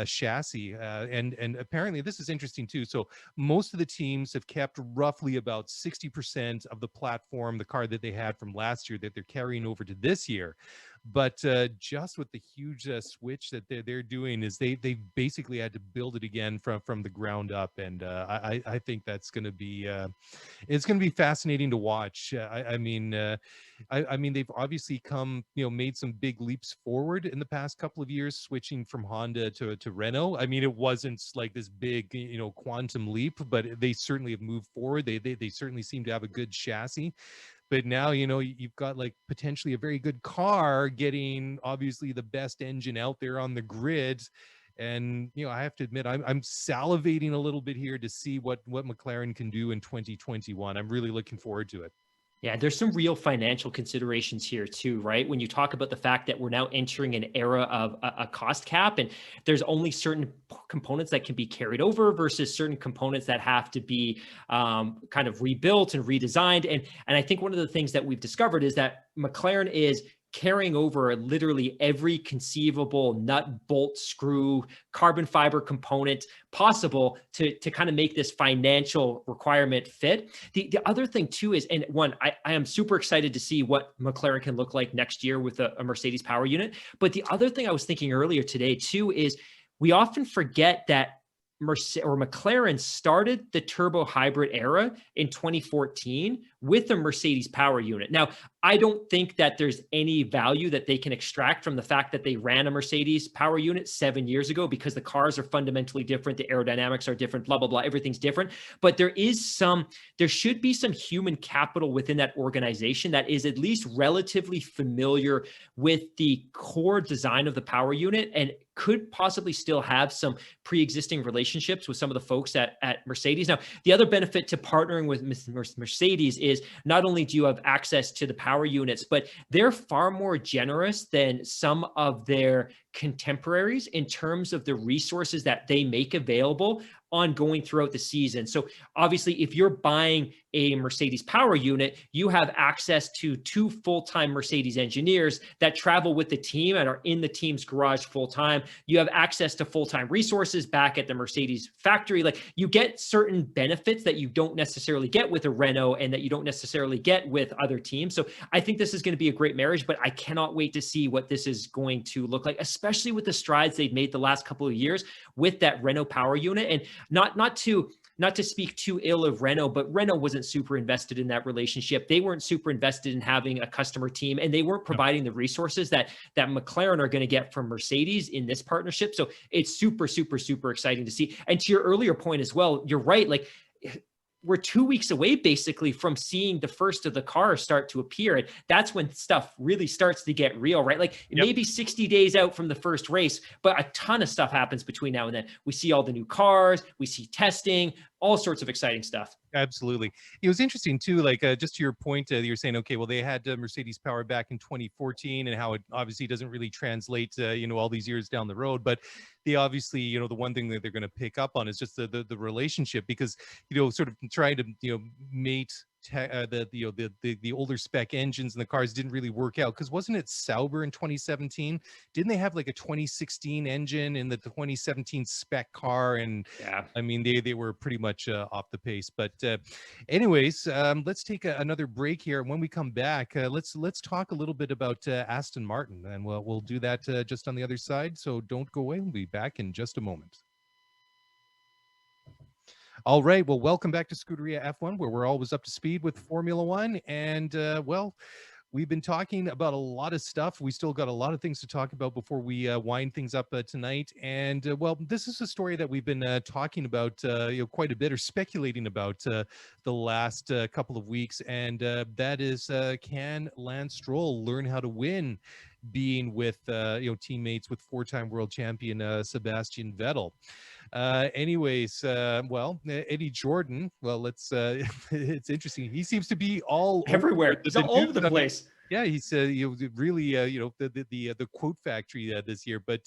chassis. And apparently this is interesting too. So most of the teams have kept roughly about 60% of the platform, the car that they had from last year, that they're carrying over to this year. But just with the huge switch that they're doing is they basically had to build it again from the ground up. And I think that's going to be it's going to be fascinating to watch. I mean, they've obviously made some big leaps forward in the past couple of years, switching from Honda to Renault. I mean, it wasn't like this big quantum leap, but they certainly have moved forward. They certainly seem to have a good chassis. But now, you've got like potentially a very good car getting obviously the best engine out there on the grid. And, I have to admit, I'm salivating a little bit here to see what McLaren can do in 2021. I'm really looking forward to it. Yeah, there's some real financial considerations here too, right? When you talk about the fact that we're now entering an era of a cost cap, and there's only certain components that can be carried over versus certain components that have to be kind of rebuilt and redesigned. And I think one of the things that we've discovered is that McLaren is carrying over literally every conceivable nut, bolt, screw, carbon fiber component possible to kind of make this financial requirement fit. The other thing too is, and one, I am super excited to see what McLaren can look like next year with a Mercedes power unit. But the other thing I was thinking earlier today too is we often forget that McLaren started the turbo hybrid era in 2014 with a Mercedes power unit. Now, I don't think that there's any value that they can extract from the fact that they ran a Mercedes power unit 7 years ago, because the cars are fundamentally different. The aerodynamics are different, blah, blah, blah. Everything's different. But there should be some human capital within that organization that is at least relatively familiar with the core design of the power unit and could possibly still have some pre-existing relationships with some of the folks at Mercedes. Now, the other benefit to partnering with Mercedes is not only do you have access to the power units, but they're far more generous than some of their contemporaries in terms of the resources that they make available ongoing throughout the season. So obviously, if you're buying a Mercedes power unit, you have access to 2 full-time Mercedes engineers that travel with the team and are in the team's garage full-time. You have access to full-time resources back at the Mercedes factory. Like, you get certain benefits that you don't necessarily get with a Renault and that you don't necessarily get with other teams. So I think this is going to be a great marriage, but I cannot wait to see what this is going to look like, especially with the strides they've made the last couple of years with that Renault power unit. And not to speak too ill of Renault, but Renault wasn't super invested in that relationship. They weren't super invested in having a customer team, and they weren't providing the resources that McLaren are going to get from Mercedes in this partnership. So it's super, super, super exciting to see. And to your earlier point as well, you're right. Like, we're 2 weeks away basically from seeing the first of the cars start to appear. And that's when stuff really starts to get real, right? Like it Yep. may be 60 days out from the first race, but a ton of stuff happens between now and then. We see all the new cars, we see testing, all sorts of exciting stuff. Absolutely. It was interesting too, like just to your point, you're saying, okay, well, they had Mercedes power back in 2014 and how it obviously doesn't really translate, all these years down the road. But they obviously, the one thing that they're going to pick up on is just the relationship, because, sort of trying to, mate the older spec engines and the cars didn't really work out, because wasn't it Sauber in 2017? Didn't they have like a 2016 engine in the 2017 spec car? And Yeah. I mean, they were pretty much off the pace. But anyways, let's take another break here. When we come back, let's talk a little bit about Aston Martin, and we'll do that just on the other side. So don't go away. We'll be back in just a moment. All right. Well, welcome back to Scuderia F1, where we're always up to speed with Formula One. And we've been talking about a lot of stuff. We still got a lot of things to talk about before we wind things up tonight. And this is a story that we've been talking about quite a bit, or speculating about the last couple of weeks. And that is, can Lance Stroll learn how to win, being with teammates with four-time world champion Sebastian Vettel? Eddie Jordan, well, let's it's interesting. He seems to be all Everywhere. He's all over the place. Yeah, he's really the quote factory this year. But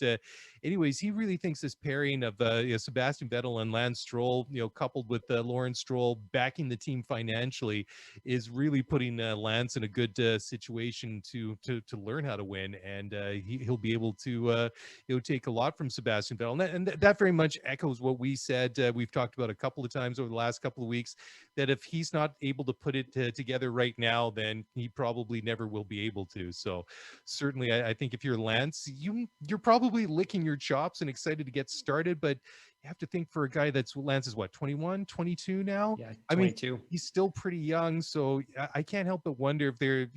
anyways, he really thinks this pairing of Sebastian Vettel and Lance Stroll, coupled with Lawrence Stroll backing the team financially, is really putting Lance in a good situation to learn how to win, and he'll be able to take a lot from Sebastian Vettel, and that very much echoes what we said. We've talked about a couple of times over the last couple of weeks, that if he's not able to put it together right now, then he probably never will be able to. So certainly I think if you're Lance, you're probably licking your chops and excited to get started, but you have to think, for a guy Lance is what, 21, 22 now? Yeah, 22. I mean, he's still pretty young, so I can't help but wonder if there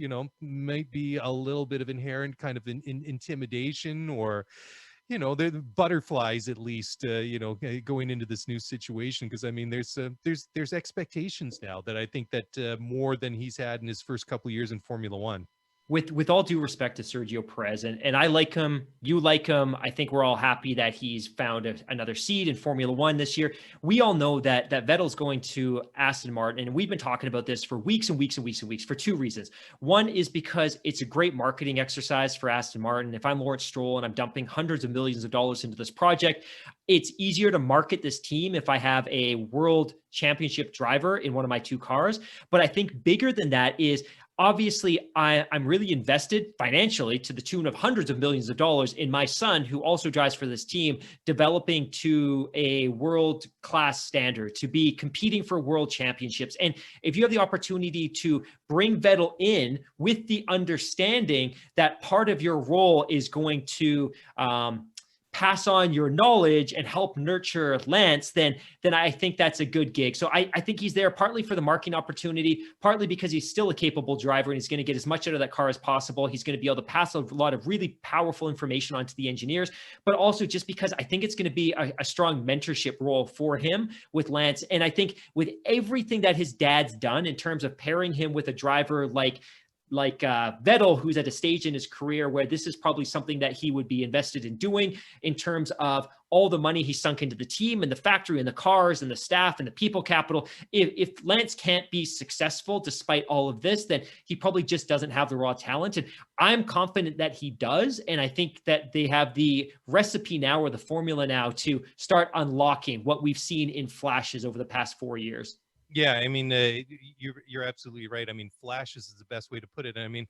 might be a little bit of inherent kind of intimidation, or the butterflies, at least, going into this new situation. Because I mean, there's expectations now that I think that more than he's had in his first couple of years in Formula One. With all due respect to Sergio Perez, and I like him, you like him. I think we're all happy that he's found another seed in Formula One this year. We all know that Vettel's going to Aston Martin, and we've been talking about this for weeks and weeks and weeks and weeks for two reasons. One is because it's a great marketing exercise for Aston Martin. If I'm Lawrence Stroll and I'm dumping hundreds of millions of dollars into this project, it's easier to market this team if I have a world championship driver in one of my two cars. But I think bigger than that is, obviously, I'm really invested financially to the tune of hundreds of millions of dollars in my son, who also drives for this team, developing to a world-class standard, to be competing for world championships. And if you have the opportunity to bring Vettel in with the understanding that part of your role is going to pass on your knowledge and help nurture Lance, then I think that's a good gig. So I think he's there partly for the marketing opportunity, partly because he's still a capable driver and he's going to get as much out of that car as possible. He's going to be able to pass a lot of really powerful information onto the engineers, but also just because I think it's going to be a strong mentorship role for him with Lance. And I think with everything that his dad's done in terms of pairing him with a driver like Vettel, who's at a stage in his career where this is probably something that he would be invested in doing, in terms of all the money he sunk into the team and the factory and the cars and the staff and the people capital. If Lance can't be successful despite all of this, then he probably just doesn't have the raw talent. And I'm confident that he does. And I think that they have the recipe now, or the formula now, to start unlocking what we've seen in flashes over the past 4 years. Yeah, I mean, you're absolutely right. I mean, flashes is the best way to put it. I mean,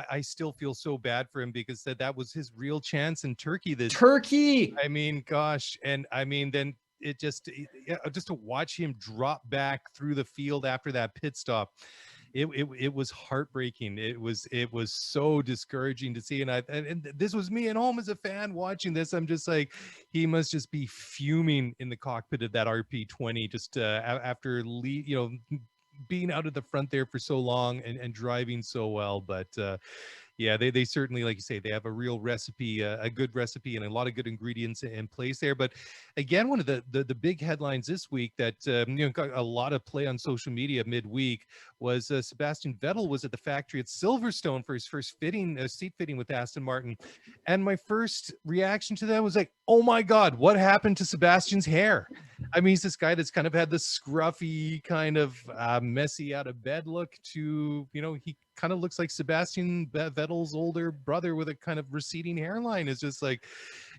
I still feel so bad for him, because that was his real chance in Turkey. I mean, gosh, and I mean, then it just to watch him drop back through the field after that pit stop. It was heartbreaking. It was so discouraging to see. And this was me at home as a fan watching this. I'm just like, he must just be fuming in the cockpit of that RP20, just after being out of the front there for so long and driving so well. But Yeah, they certainly, like you say, they have a real recipe, a good recipe, and a lot of good ingredients in place there. But again, one of the big headlines this week that got a lot of play on social media midweek was Sebastian Vettel was at the factory at Silverstone for his first seat fitting with Aston Martin, and my first reaction to that was like, oh my God, what happened to Sebastian's hair? I mean, he's this guy that's kind of had this scruffy, kind of messy out of bed look to, he kind of looks like Sebastian Vettel's older brother with a kind of receding hairline. It's just like,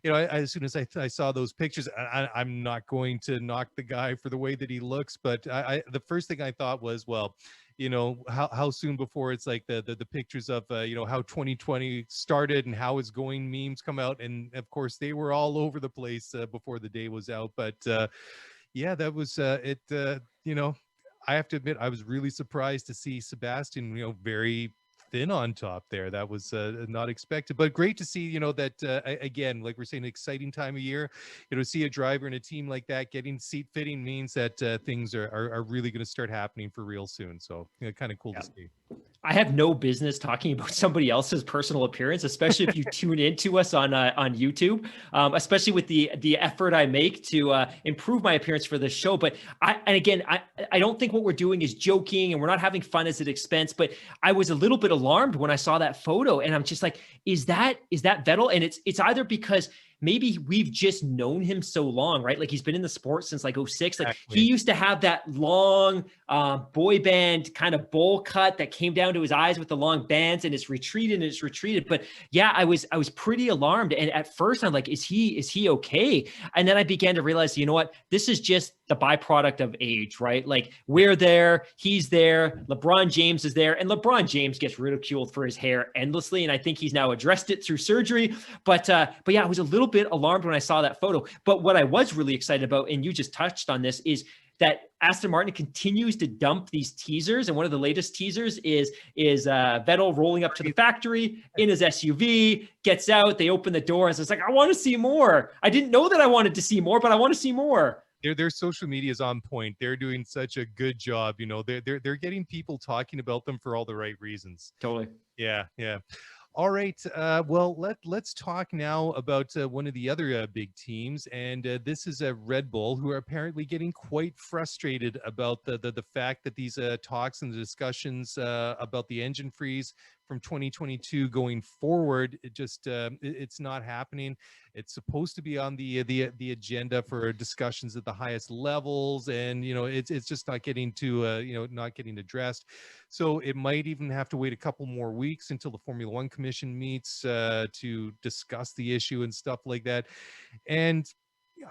as soon as I saw those pictures, I'm not going to knock the guy for the way that he looks, but the first thing I thought was, well, how soon before it's like the pictures of how 2020 started and how it's going memes come out, and of course they were all over the place before the day was out. But yeah, that was it. I have to admit, I was really surprised to see Sebastian, very thin on top there. That was not expected, but great to see, that again, like we're saying, an exciting time of year, see a driver and a team like that getting seat fitting means that things are really going to start happening for real soon. So kind of cool to see. I have no business talking about somebody else's personal appearance, especially if you tune into us on YouTube, especially with the effort I make to improve my appearance for this show. But I don't think what we're doing is joking, and we're not having fun as an expense. But I was a little bit alarmed when I saw that photo, and I'm just like, is that Vettel? And it's either because maybe we've just known him so long, right? Like he's been in the sport since like 06. Like he used to have that long boy band kind of bowl cut that came down to his eyes with the long bands, and it's retreated. But yeah, I was pretty alarmed. And at first I'm like, is he okay? And then I began to realize, you know what, this is just the byproduct of age, right? Like we're there, he's there, LeBron James is there, and LeBron James gets ridiculed for his hair endlessly. And I think he's now addressed it through surgery. But yeah, I was a little bit alarmed when I saw that photo. But what I was really excited about, and you just touched on this, is that Aston Martin continues to dump these teasers. And one of the latest teasers is Vettel rolling up to the factory in his SUV, gets out, they open the door, and it's like, I want to see more. I didn't know that I wanted to see more, but I want to see more. Their social media is on point. They're doing such a good job. They're getting people talking about them for all the right reasons. Totally. Yeah. All right. Well, let's talk now about one of the other big teams, and this is Red Bull, who are apparently getting quite frustrated about the fact that these talks and the discussions about the engine freeze from 2022 going forward, it's not happening. It's supposed to be on the agenda for discussions at the highest levels, and it's just not getting to not getting addressed. So it might even have to wait a couple more weeks until the Formula One Commission meets to discuss the issue and stuff like that. And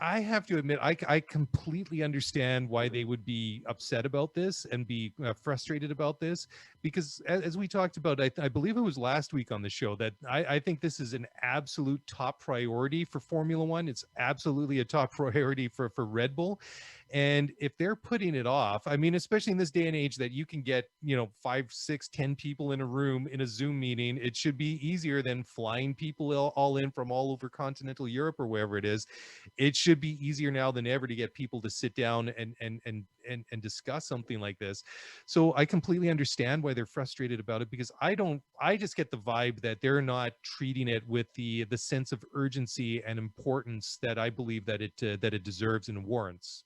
I have to admit, I completely understand why they would be upset about this and be frustrated about this, because as we talked about, I believe it was last week on the show, that I think this is an absolute top priority for Formula One. It's absolutely a top priority for Red Bull. And if they're putting it off, I mean, especially in this day and age that you can get, 5, 6, 10 people in a room in a Zoom meeting, it should be easier than flying people all in from all over continental Europe or wherever it is. It should be easier now than ever to get people to sit down and discuss something like this. So I completely understand why they're frustrated about it, because I just get the vibe that they're not treating it with the sense of urgency and importance that I believe that it deserves and warrants.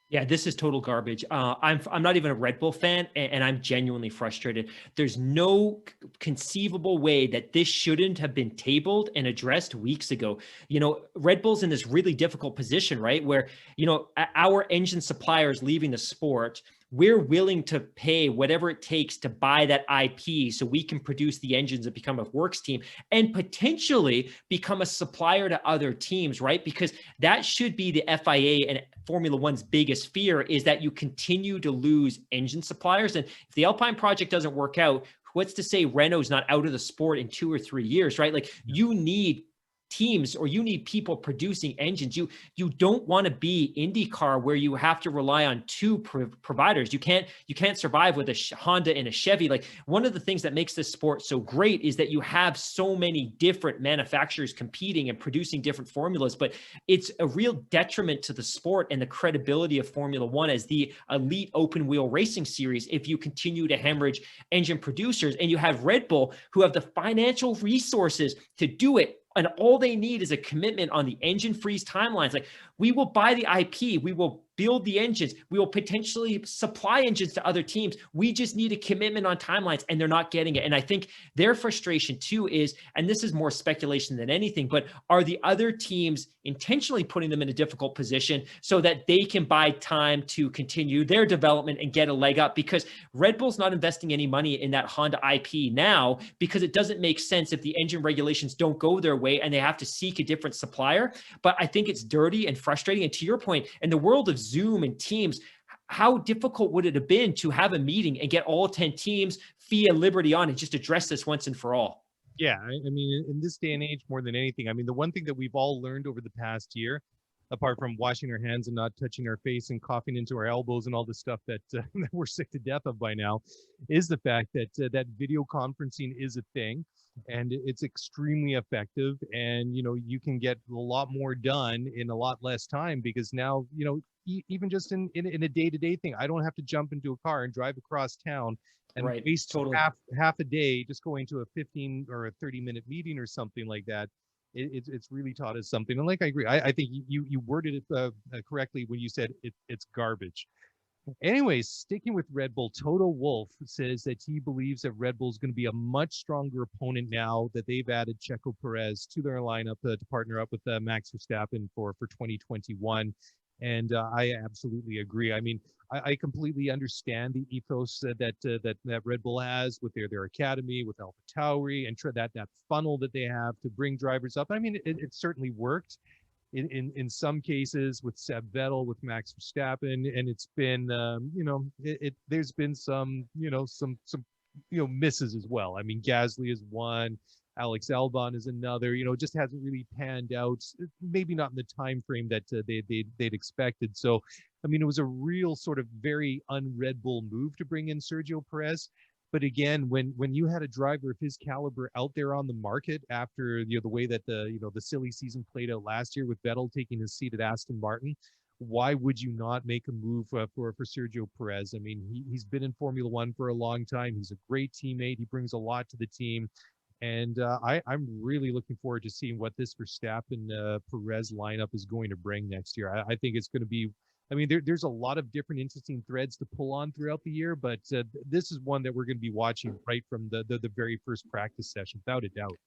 Yeah, this is total garbage. I'm not even a Red Bull fan, and I'm genuinely frustrated. There's no conceivable way that this shouldn't have been tabled and addressed weeks ago. Red Bull's in this really difficult position, right? Where, our engine suppliers leaving the sport, we're willing to pay whatever it takes to buy that IP so we can produce the engines and become a works team and potentially become a supplier to other teams, right? Because that should be the FIA and Formula One's biggest fear, is that you continue to lose engine suppliers. And if the Alpine project doesn't work out, what's to say Renault's not out of the sport in 2 or 3 years, right? Like, you need teams, or you need people producing engines. You don't want to be IndyCar where you have to rely on two providers. You can't survive with a Honda and a Chevy. Like, one of the things that makes this sport so great is that you have so many different manufacturers competing and producing different formulas, but it's a real detriment to the sport and the credibility of Formula One as the elite open wheel racing series if you continue to hemorrhage engine producers. And you have Red Bull, who have the financial resources to do it, and all they need is a commitment on the engine freeze timelines. Like, we will buy the IP, we will build the engines, we will potentially supply engines to other teams. We just need a commitment on timelines, and they're not getting it. And I think their frustration too is, and this is more speculation than anything, but are the other teams intentionally putting them in a difficult position so that they can buy time to continue their development and get a leg up? Because Red Bull's not investing any money in that Honda IP now, because it doesn't make sense if the engine regulations don't go their way and they have to seek a different supplier. But I think it's dirty and frustrating. And to your point, in the world of Zoom and Teams, how difficult would it have been to have a meeting and get all 10 teams via Liberty on and just address this once and for all? Yeah, I mean, in this day and age, more than anything, I mean, the one thing that we've all learned over the past year, apart from washing our hands and not touching our face and coughing into our elbows and all the stuff that, that we're sick to death of by now, is the fact that that video conferencing is a thing, and it's extremely effective. And, you know, you can get a lot more done in a lot less time, because now, you know, even just in a day-to-day thing, I don't have to jump into a car and drive across town and waste half a day just going to a 15 or a 30-minute meeting or something like that. It's really taught us something. And like, I agree. I think you worded it correctly when you said it's garbage. Anyways, sticking with Red Bull, Toto Wolff says that he believes that Red Bull is going to be a much stronger opponent now that they've added Checo Perez to their lineup to partner up with Max Verstappen for 2021. And I absolutely agree. I mean, I completely understand the ethos that Red Bull has with their academy, with AlphaTauri, and that funnel that they have to bring drivers up. I mean, it certainly worked in some cases with Seb Vettel, with Max Verstappen, and it's been there's been some misses as well. I mean, Gasly is one. Alex Albon is another. Just hasn't really panned out. Maybe not in the time frame that they'd expected. So, I mean, it was a real sort of very un-Red Bull move to bring in Sergio Perez. But again, when you had a driver of his caliber out there on the market after the way that the silly season played out last year with Vettel taking his seat at Aston Martin, why would you not make a move for Sergio Perez? I mean, he's been in Formula One for a long time. He's a great teammate. He brings a lot to the team. And I'm really looking forward to seeing what this Verstappen Perez lineup is going to bring next year. I think it's going to be, I mean, there's a lot of different interesting threads to pull on throughout the year, but this is one that we're going to be watching right from the very first practice session, without a doubt.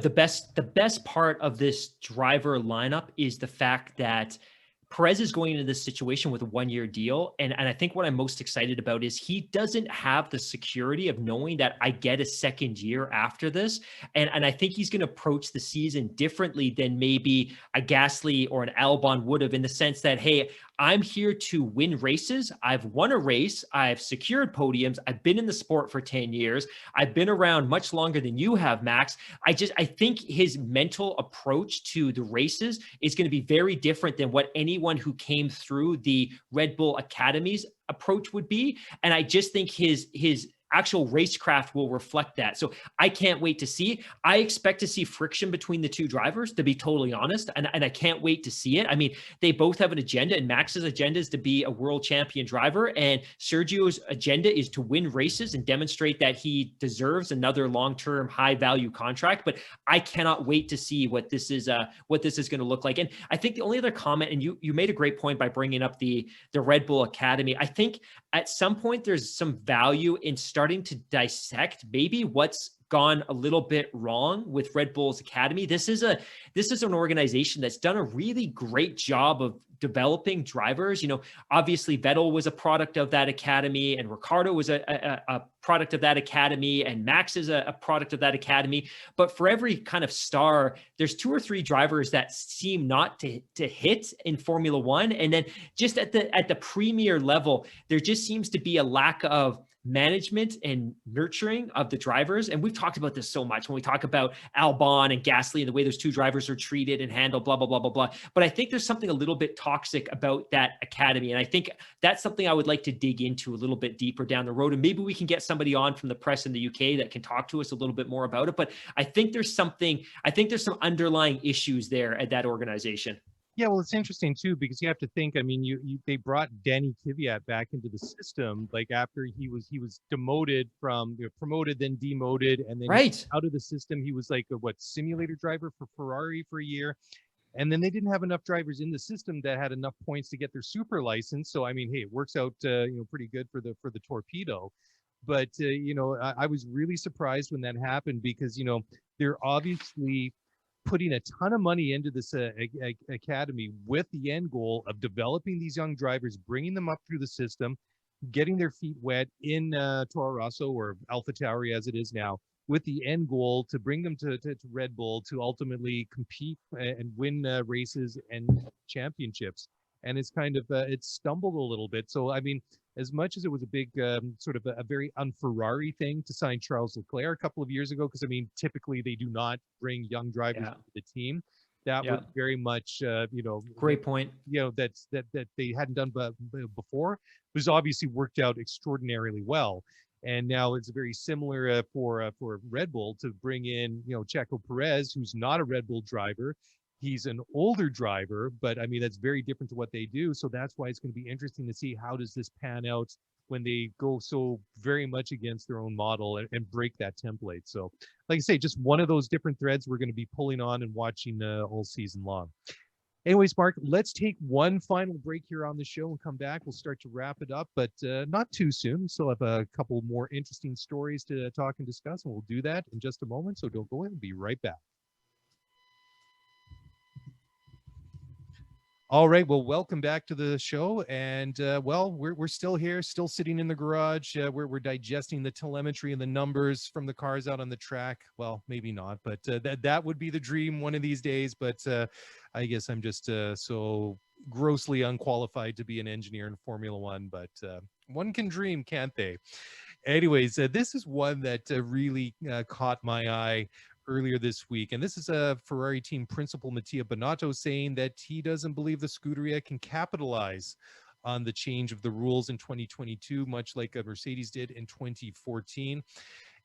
The best part of this driver lineup is the fact that Perez is going into this situation with a 1-year deal. And I think what I'm most excited about is he doesn't have the security of knowing that I get a second year after this. And I think he's going to approach the season differently than maybe a Gasly or an Albon would have, in the sense that, hey, I'm here to win races. I've won a race. I've secured podiums. I've been in the sport for 10 years. I've been around much longer than you have, Max. I think his mental approach to the races is going to be very different than what anyone who came through the Red Bull Academy's approach would be. And I just think his actual racecraft will reflect that. So I can't wait to see. I expect to see friction between the two drivers, to be totally honest. And I can't wait to see it. I mean, they both have an agenda, and Max's agenda is to be a world champion driver, and Sergio's agenda is to win races and demonstrate that he deserves another long-term high value contract. But I cannot wait to see what this is going to look like. And I think the only other comment, and you made a great point by bringing up the Red Bull Academy. I think at some point there's some value in starting to dissect maybe what's gone a little bit wrong with Red Bull's Academy. This is an organization that's done a really great job of developing drivers. Obviously Vettel was a product of that academy, and Ricciardo was a product of that academy, and Max is a product of that academy. But for every kind of star, there's 2 or 3 drivers that seem not to hit in Formula One. And then just at the premier level, there just seems to be a lack of management and nurturing of the drivers. And we've talked about this so much when we talk about Albon and Gasly and the way those two drivers are treated and handled, blah, blah, blah, blah, blah. But I think there's something a little bit toxic about that academy. And I think that's something I would like to dig into a little bit deeper down the road. And maybe we can get somebody on from the press in the UK that can talk to us a little bit more about it. But I think there's some underlying issues there at that organization. Yeah, well, it's interesting too, because you have to think, I mean, they brought Danny Kvyat back into the system, like after he was demoted from, promoted, then demoted, and then out of the system. He was like a simulator driver for Ferrari for a year. And then they didn't have enough drivers in the system that had enough points to get their super license. So, I mean, hey, it works out, pretty good for the torpedo. But, I was really surprised when that happened, because, they're obviously putting a ton of money into this academy with the end goal of developing these young drivers, bringing them up through the system, getting their feet wet in Toro Rosso or AlphaTauri as it is now, with the end goal to bring them to Red Bull to ultimately compete and win races and championships. And it's kind of it's stumbled a little bit. So I mean, as much as it was a big sort of a very un-Ferrari thing to sign Charles Leclerc a couple of years ago, because I mean, typically they do not bring young drivers to the team. That was very much, great point. That they hadn't done before. It was obviously worked out extraordinarily well. And now it's very similar for Red Bull to bring in, Checo Perez, who's not a Red Bull driver. He's an older driver, but I mean, that's very different to what they do. So that's why it's going to be interesting to see how does this pan out when they go so very much against their own model and break that template. So like I say, just one of those different threads we're going to be pulling on and watching all season long. Anyways, Mark, let's take one final break here on the show and come back. We'll start to wrap it up, but not too soon. We still have a couple more interesting stories to talk and discuss, and we'll do that in just a moment. So don't go in. We'll be right back. All right. Well, welcome back to the show. And we're still here, still sitting in the garage. We're digesting the telemetry and the numbers from the cars out on the track. Well, maybe not, but that would be the dream one of these days. But I guess I'm just so grossly unqualified to be an engineer in Formula One. But one can dream, can't they? Anyways, this is one that really caught my eye earlier this week. And this is a Ferrari team principal, Mattia Binotto, saying that he doesn't believe the Scuderia can capitalize on the change of the rules in 2022, much like Mercedes did in 2014.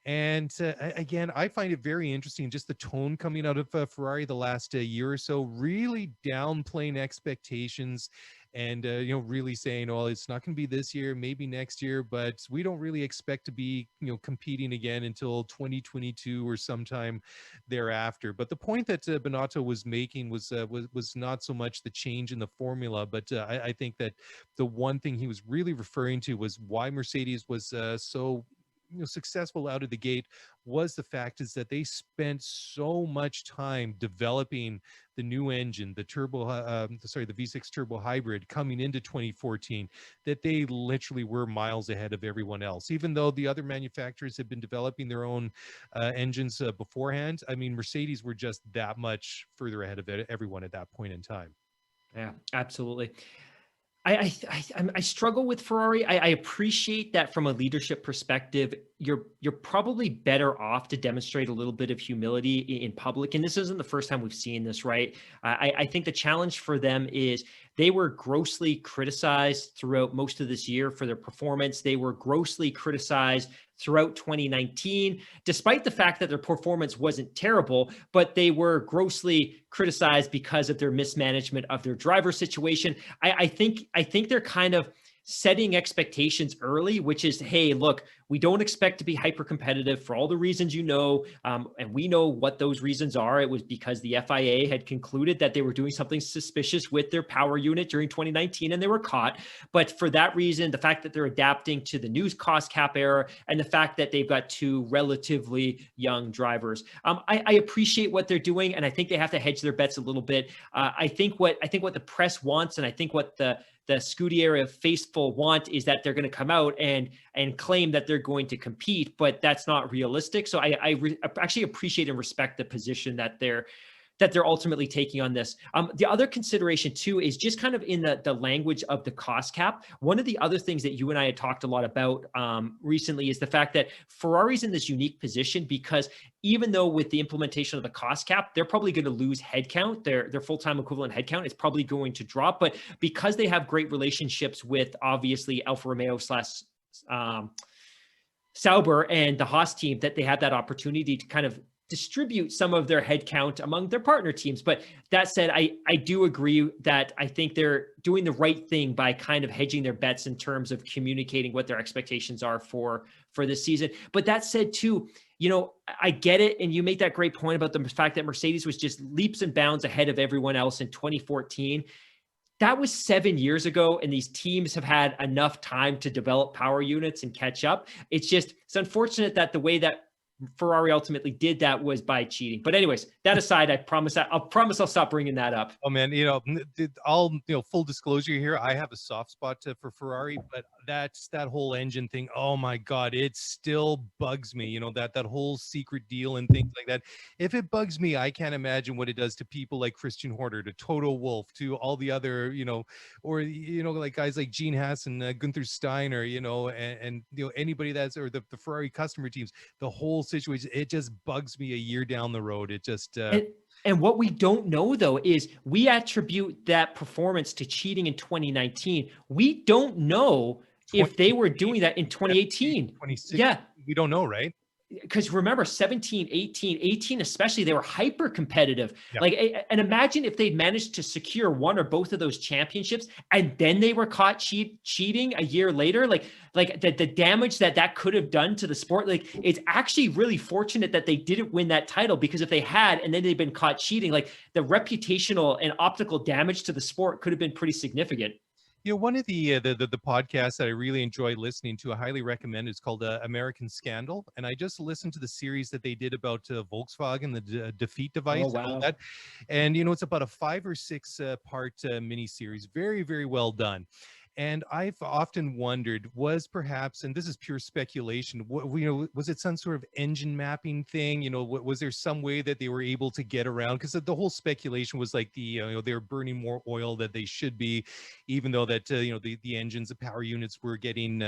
And again, I find it very interesting, just the tone coming out of Ferrari the last year or so, really downplaying expectations and, really saying, well, it's not going to be this year, maybe next year, but we don't really expect to be, competing again until 2022 or sometime thereafter. But the point that Binotto was making was not so much the change in the formula, but I think that the one thing he was really referring to was why Mercedes was so successful out of the gate was the fact is that they spent so much time developing the new engine, the V6 turbo hybrid coming into 2014, that they literally were miles ahead of everyone else. Even though the other manufacturers had been developing their own engines beforehand, I mean, Mercedes were just that much further ahead of everyone at that point in time. Yeah, absolutely. I struggle with Ferrari. I appreciate that from a leadership perspective, you're probably better off to demonstrate a little bit of humility in public. And this isn't the first time we've seen this, right? I think the challenge for them is they were grossly criticized throughout most of this year for their performance. They were grossly criticized throughout 2019, despite the fact that their performance wasn't terrible, but they were grossly criticized because of their mismanagement of their driver situation. I think they're kind of setting expectations early, which is, hey, look, we don't expect to be hyper competitive for all the reasons and we know what those reasons are. It was because the FIA had concluded that they were doing something suspicious with their power unit during 2019 and they were caught. But for that reason, the fact that they're adapting to the new cost cap era and the fact that they've got two relatively young drivers, I appreciate what they're doing, and I think they have to hedge their bets a little bit. I think what the press wants, and I think what the Scuderia faithful want, is that they're going to come out and claim that they're going to compete, but that's not realistic. So I actually appreciate and respect the position that they're that they're ultimately taking on this. The other consideration too is just kind of in the language of the cost cap. One of the other things that you and I had talked a lot about recently is the fact that Ferrari's in this unique position because even though with the implementation of the cost cap, they're probably going to lose headcount, their full-time equivalent headcount is probably going to drop. But because they have great relationships with obviously Alfa Romeo / Sauber and the Haas team, that they have that opportunity to kind of distribute some of their headcount among their partner teams. But that said, I do agree that I think they're doing the right thing by kind of hedging their bets in terms of communicating what their expectations are for this season. But that said too, I get it. And you make that great point about the fact that Mercedes was just leaps and bounds ahead of everyone else in 2014. That was 7 years ago, and these teams have had enough time to develop power units and catch up. It's unfortunate that the way that Ferrari ultimately did that was by cheating. But anyways, that aside, I'll stop bringing that up. Oh man, full disclosure here, I have a soft spot for Ferrari, but that's that whole engine thing. Oh my God, it still bugs me. That whole secret deal and things like that. If it bugs me, I can't imagine what it does to people like Christian Horner, to Toto Wolff, to all the other, like guys like Gene Haas and Gunther Steiner, and anybody that's, or the Ferrari customer teams. The whole situation, it just bugs me a year down the road. It just and what we don't know though is we attribute that performance to cheating in 2019. We don't know if they were doing that in 2018. 2016. Yeah, we don't know, right? Because remember 17, 18 especially, they were hyper competitive. Yeah. And imagine if they'd managed to secure one or both of those championships and then they were caught cheating a year later, like the damage that could have done to the sport. Like, it's actually really fortunate that they didn't win that title, because if they had and then they'd been caught cheating, like the reputational and optical damage to the sport could have been pretty significant. One of the podcasts that I really enjoy listening to, I highly recommend, is called American Scandal. And I just listened to the series that they did about Volkswagen, the defeat device. Oh, wow. And all that. And, it's about a 5 or 6 part mini series. Very, very well done. And I've often wondered, was perhaps, and this is pure speculation, was it some sort of engine mapping thing? Was there some way that they were able to get around? Because the whole speculation was like they were burning more oil than they should be, even though that the engines, the power units were getting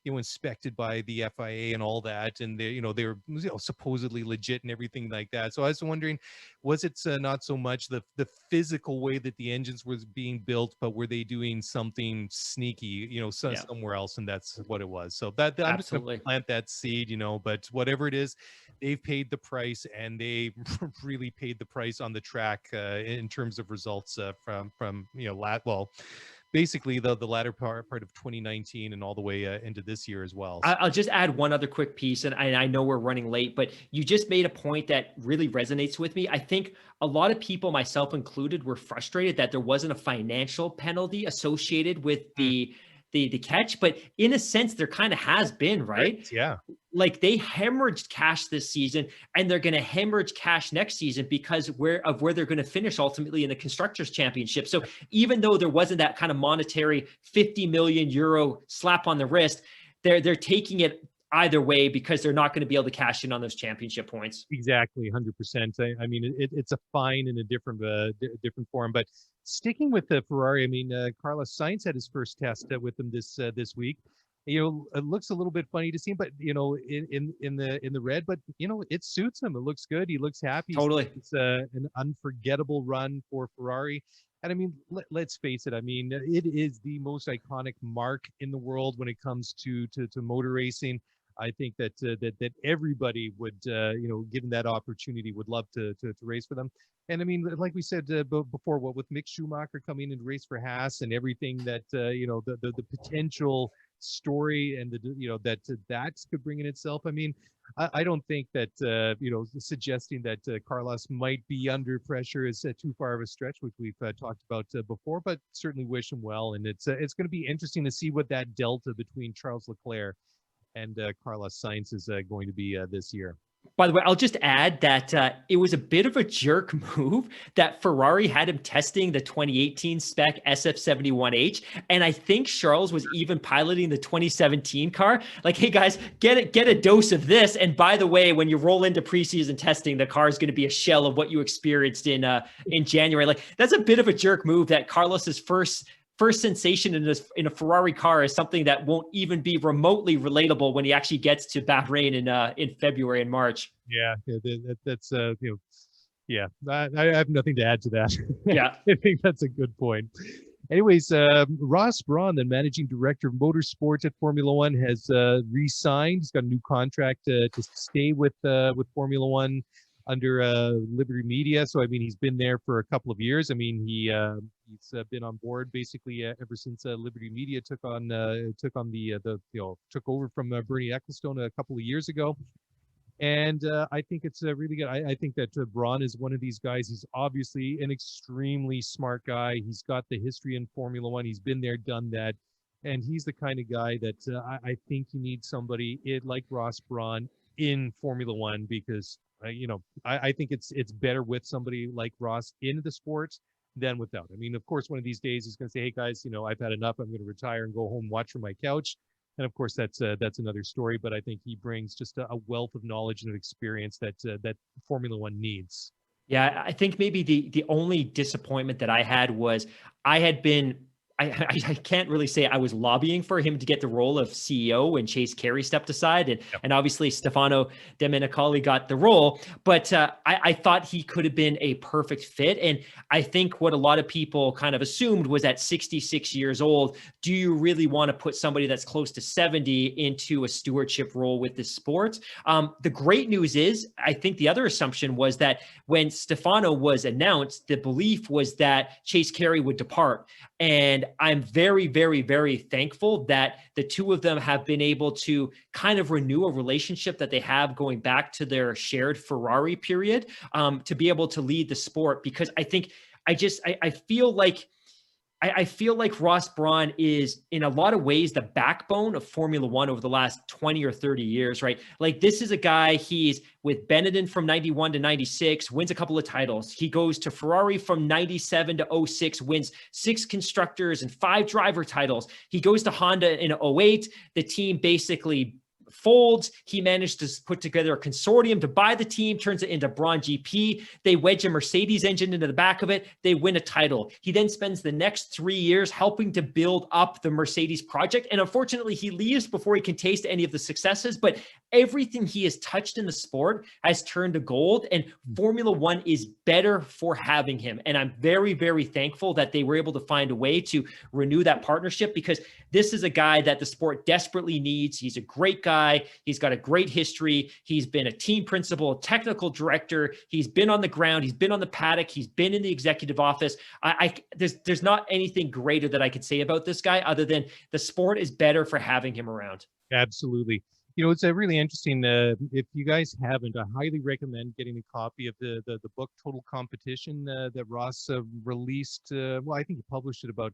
inspected by the FIA and all that, and they were supposedly legit and everything like that. So I was wondering, was it not so much the physical way that the engines was being built, but were they doing something sneaky, somewhere else? And that's what it was. So that I'm just gonna plant that seed, but whatever it is, they've paid the price, and they really paid the price on the track in terms of results from basically the latter part of 2019 and all the way into this year as well. I'll just add one other quick piece, and I know we're running late, but you just made a point that really resonates with me. I think a lot of people, myself included, were frustrated that there wasn't a financial penalty associated with the catch, but in a sense, there kind of has been, right? Yeah. Like, they hemorrhaged cash this season, and they're going to hemorrhage cash next season because where they're going to finish ultimately in the Constructors' Championship. So even though there wasn't that kind of monetary 50 million euro slap on the wrist, they're taking it either way because they're not going to be able to cash in on those championship points. Exactly, 100%. I mean, it's a fine in a different form. But sticking with the Ferrari, I mean, Carlos Sainz had his first test with them this week. It looks a little bit funny to see him, but in the red, but it suits him. It looks good. He looks happy. Totally. It's an unforgettable run for Ferrari. And I mean, let's face it. I mean, it is the most iconic mark in the world when it comes to motor racing. I think that everybody would, given that opportunity, would love to race for them. And I mean, like we said before, what with Mick Schumacher coming in to race for Haas and everything that the potential story and that could bring in itself. I mean, I don't think that suggesting that Carlos might be under pressure is too far of a stretch, which we've talked about before. But certainly wish him well, and it's going to be interesting to see what that delta between Charles Leclerc and Carlos Sainz is going to be this year. By the way, I'll just add that it was a bit of a jerk move that Ferrari had him testing the 2018 spec SF71H. And I think Charles was even piloting the 2017 car. Like, hey guys, get a dose of this. And by the way, when you roll into preseason testing, the car is going to be a shell of what you experienced in January. Like, that's a bit of a jerk move that Carlos's first sensation in a Ferrari car is something that won't even be remotely relatable when he actually gets to Bahrain in February and March. Yeah, that's yeah. I have nothing to add to that. Yeah, I think that's a good point. Anyways, Ross Brawn, the managing director of motorsports at Formula One, has re-signed. He's got a new contract to stay with Formula One under Liberty Media. So I mean, he's been there for a couple of years. I mean, he's been on board basically ever since Liberty Media took over from Bernie Ecclestone a couple of years ago. And I think it's really good. I think that Braun is one of these guys. He's obviously an extremely smart guy. He's got the history in Formula One. He's been there, done that. And he's the kind of guy that I think you need somebody like Ross Brawn in Formula One, because I think it's better with somebody like Ross in the sport than without. I mean, of course, one of these days he's going to say, "Hey guys, I've had enough. I'm going to retire and go home and watch from my couch." And of course, that's another story. But I think he brings just a wealth of knowledge and experience that Formula One needs. Yeah, I think maybe the only disappointment that I had was I had been. I can't really say I was lobbying for him to get the role of CEO when Chase Carey stepped aside. And obviously Stefano Domenicali got the role, but I thought he could have been a perfect fit. And I think what a lot of people kind of assumed was at 66 years old, do you really want to put somebody that's close to 70 into a stewardship role with this sport? The great news is, I think the other assumption was that when Stefano was announced, the belief was that Chase Carey would depart. And I'm very, very, very thankful that the two of them have been able to kind of renew a relationship that they have going back to their shared Ferrari period, to be able to lead the sport. Because I think I feel like Ross Brawn is in a lot of ways the backbone of Formula One over the last 20 or 30 years, right? Like, this is a guy, he's with Benetton from 91 to 96, wins a couple of titles. He goes to Ferrari from 97 to 06, wins 6 constructors and 5 driver titles. He goes to Honda in 08. The team basically folds. He managed to put together a consortium to buy the team, turns it into Brawn GP. They wedge a Mercedes engine into the back of it. They win a title. He then spends the next 3 years helping to build up the Mercedes project. And unfortunately, he leaves before he can taste any of the successes. But everything he has touched in the sport has turned to gold. And Formula One is better for having him. And I'm very, very thankful that they were able to find a way to renew that partnership, because this is a guy that the sport desperately needs. He's a great guy. He's got a great history. He's been a team principal, a technical director. He's been on the ground. He's been on the paddock. He's been in the executive office. There's not anything greater that I could say about this guy other than the sport is better for having him around. Absolutely. It's a really interesting, if you guys haven't, I highly recommend getting a copy of the book Total Competition that Ross released. Well, I think he published it about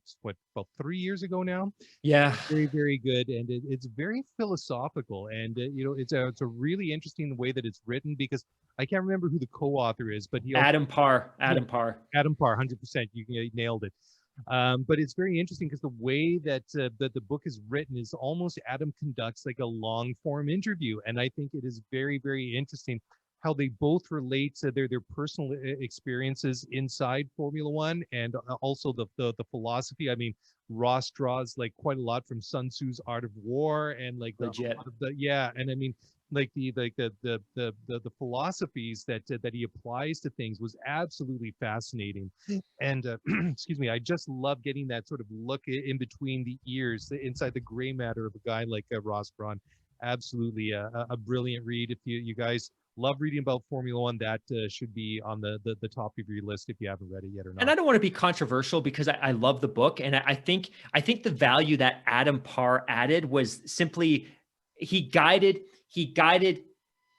3 years ago now. Yeah. Very, very good. And it's very philosophical. And, it's a really interesting the way that it's written, because I can't remember who the co-author is, but Adam Parr, 100%. You nailed it. But it's very interesting because the way that the book is written is almost Adam conducts like a long form interview. And I think it is very, very interesting how they both relate to their personal experiences inside Formula One, and also the philosophy. I mean, Ross draws like quite a lot from Sun Tzu's Art of War, and like and I mean, like the philosophies that he applies to things was absolutely fascinating. And excuse me, I just love getting that sort of look in between the ears, inside the gray matter of a guy like Ross Brawn. Absolutely a brilliant read. If you guys love reading about Formula One, that should be on the top of your list if you haven't read it yet or not. And I don't want to be controversial, because I love the book, and I think the value that Adam Parr added was simply he guided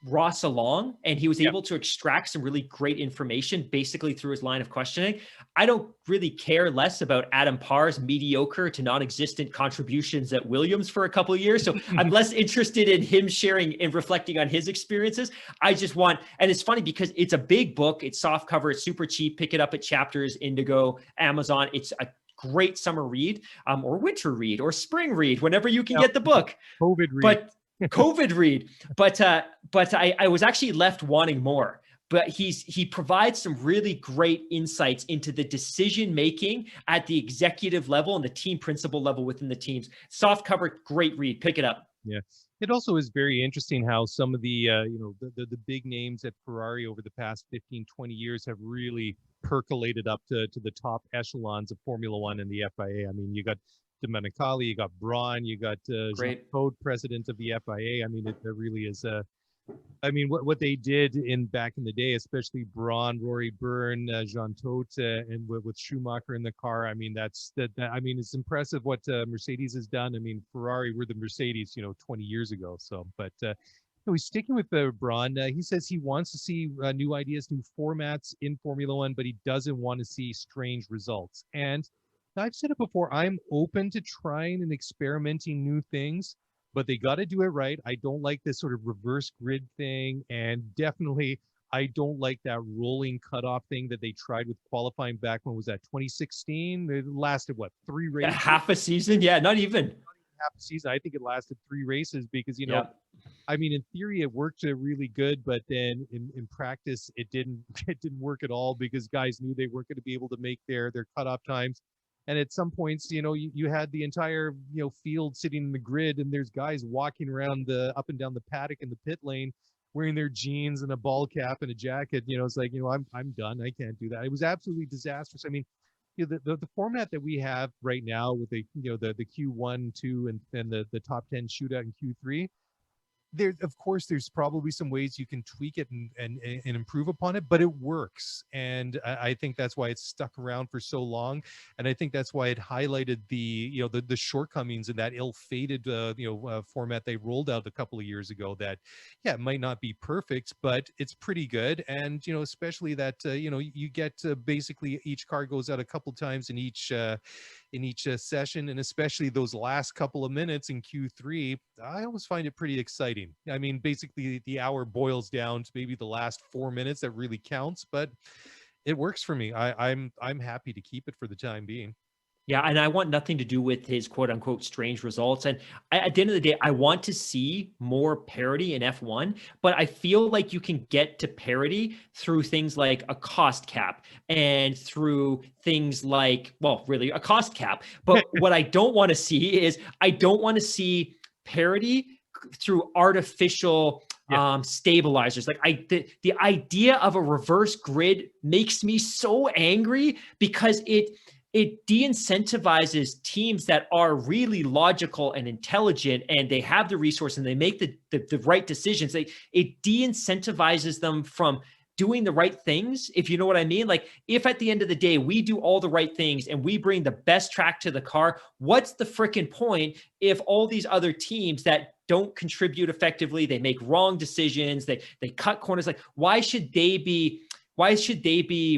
Ross along, and he was Yeah. able to extract some really great information basically through his line of questioning. I don't really care less about Adam Parr's mediocre to non-existent contributions at Williams for a couple of years. So I'm less interested in him sharing and reflecting on his experiences. I just want, and it's funny because it's a big book. It's soft cover. It's super cheap. Pick it up at Chapters, Indigo, Amazon. It's a great summer read, or winter read, or spring read, whenever you can get the book. COVID read. But COVID read. But I was actually left wanting more. But he provides some really great insights into the decision making at the executive level and the team principal level within the teams. Soft cover, great read. Pick it up. Yeah. It also is very interesting how some of the, the big names at Ferrari over the past 15, 20 years have really percolated up to the top echelons of Formula One and the FIA. I mean, you got Domenicali, you got Braun, you got Great. Jean-Claude, president of the FIA. I mean, it really is I mean, what they did back in the day, especially Braun, Rory Byrne, Jean Todt, and with Schumacher in the car. I mean, I mean, it's impressive what Mercedes has done. I mean, Ferrari were the Mercedes, 20 years ago. So, but he's sticking with Braun. He says he wants to see new ideas, new formats in Formula One, but he doesn't want to see strange results. And I've said it before, I'm open to trying and experimenting new things, but they got to do it right. I don't like this sort of reverse grid thing. And definitely, I don't like that rolling cutoff thing that they tried with qualifying back when was that 2016? It lasted, what, 3 races? Half a season? Yeah, not even half a season. I think it lasted 3 races because, I mean, in theory, it worked really good, but then in practice, it didn't work at all because guys knew they weren't going to be able to make their cutoff times. And at some points, you had the entire, field sitting in the grid, and there's guys walking around up and down the paddock in the pit lane wearing their jeans and a ball cap and a jacket. It's like, I'm done. I can't do that. It was absolutely disastrous. I mean, the format that we have right now with the Q1, 2, and the top 10 shootout in Q3, of course, there's probably some ways you can tweak it and improve upon it, but it works. And I think that's why it's stuck around for so long. And I think that's why it highlighted the shortcomings in that ill-fated, format they rolled out a couple of years ago that, yeah, it might not be perfect, but it's pretty good. And, especially that, you get basically each car goes out a couple times in each session, and especially those last couple of minutes in Q3, I always find it pretty exciting. I mean, basically the hour boils down to maybe the last 4 minutes that really counts, but it works for me. I'm happy to keep it for the time being. Yeah, and I want nothing to do with his quote unquote strange results. And at the end of the day, I want to see more parity in F1, but I feel like you can get to parity through things like a cost cap and through things like, well, really a cost cap. But what I don't want to see is I don't want to see parity through artificial stabilizers. Like the idea of a reverse grid makes me so angry because it de-incentivizes teams that are really logical and intelligent, and they have the resource and they make the right decisions. It de-incentivizes them from doing the right things, if you know what I mean. Like, if at the end of the day we do all the right things and we bring the best track to the car, what's the freaking point if all these other teams that don't contribute effectively, they make wrong decisions, they cut corners, like why should they be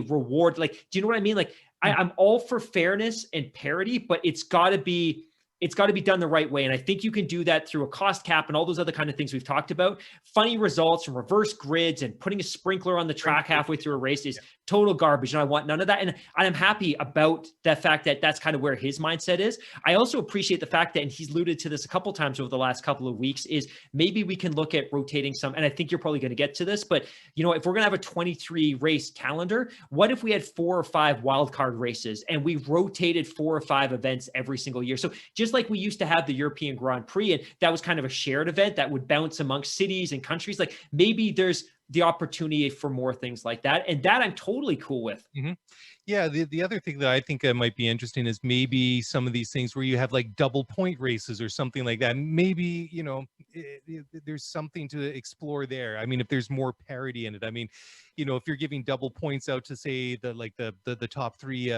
rewarded? Like, do you know what I mean? Like, I'm all for fairness and parity, but it's got to be done the right way. And I think you can do that through a cost cap and all those other kind of things we've talked about. Funny results and reverse grids and putting a sprinkler on the track halfway through a race is total garbage. And I want none of that. And I'm happy about the fact that that's kind of where his mindset is. I also appreciate the fact that, and he's alluded to this a couple of times over the last couple of weeks, is maybe we can look at rotating some, and I think you're probably going to get to this, but if we're going to have a 23 race calendar, what if we had 4 or 5 wildcard races and we rotated 4 or 5 events every single year? So just like we used to have the European Grand Prix, and that was kind of a shared event that would bounce amongst cities and countries, like maybe there's the opportunity for more things like that. And that I'm totally cool with. Mm-hmm. Yeah. The other thing that I think might be interesting is maybe some of these things where you have like double point races or something like that. Maybe, there's something to explore there. I mean, if there's more parity in it, I mean, if you're giving double points out to say the top three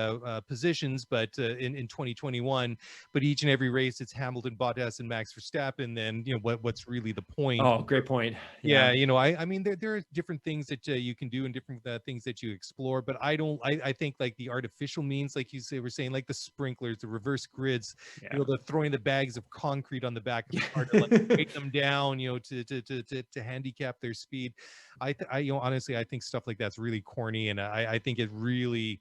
positions, but in 2021, but each and every race it's Hamilton, Bottas, and Max Verstappen, then what's really the point? Oh, great point. Yeah, I mean, there are different things that you can do and different things that you explore, but I think like the artificial means, like you say, we're saying, like the sprinklers, the reverse grids, the throwing the bags of concrete on the back of the car to like break them down, to handicap their speed. I honestly, I think stuff like that's really corny, and I think it really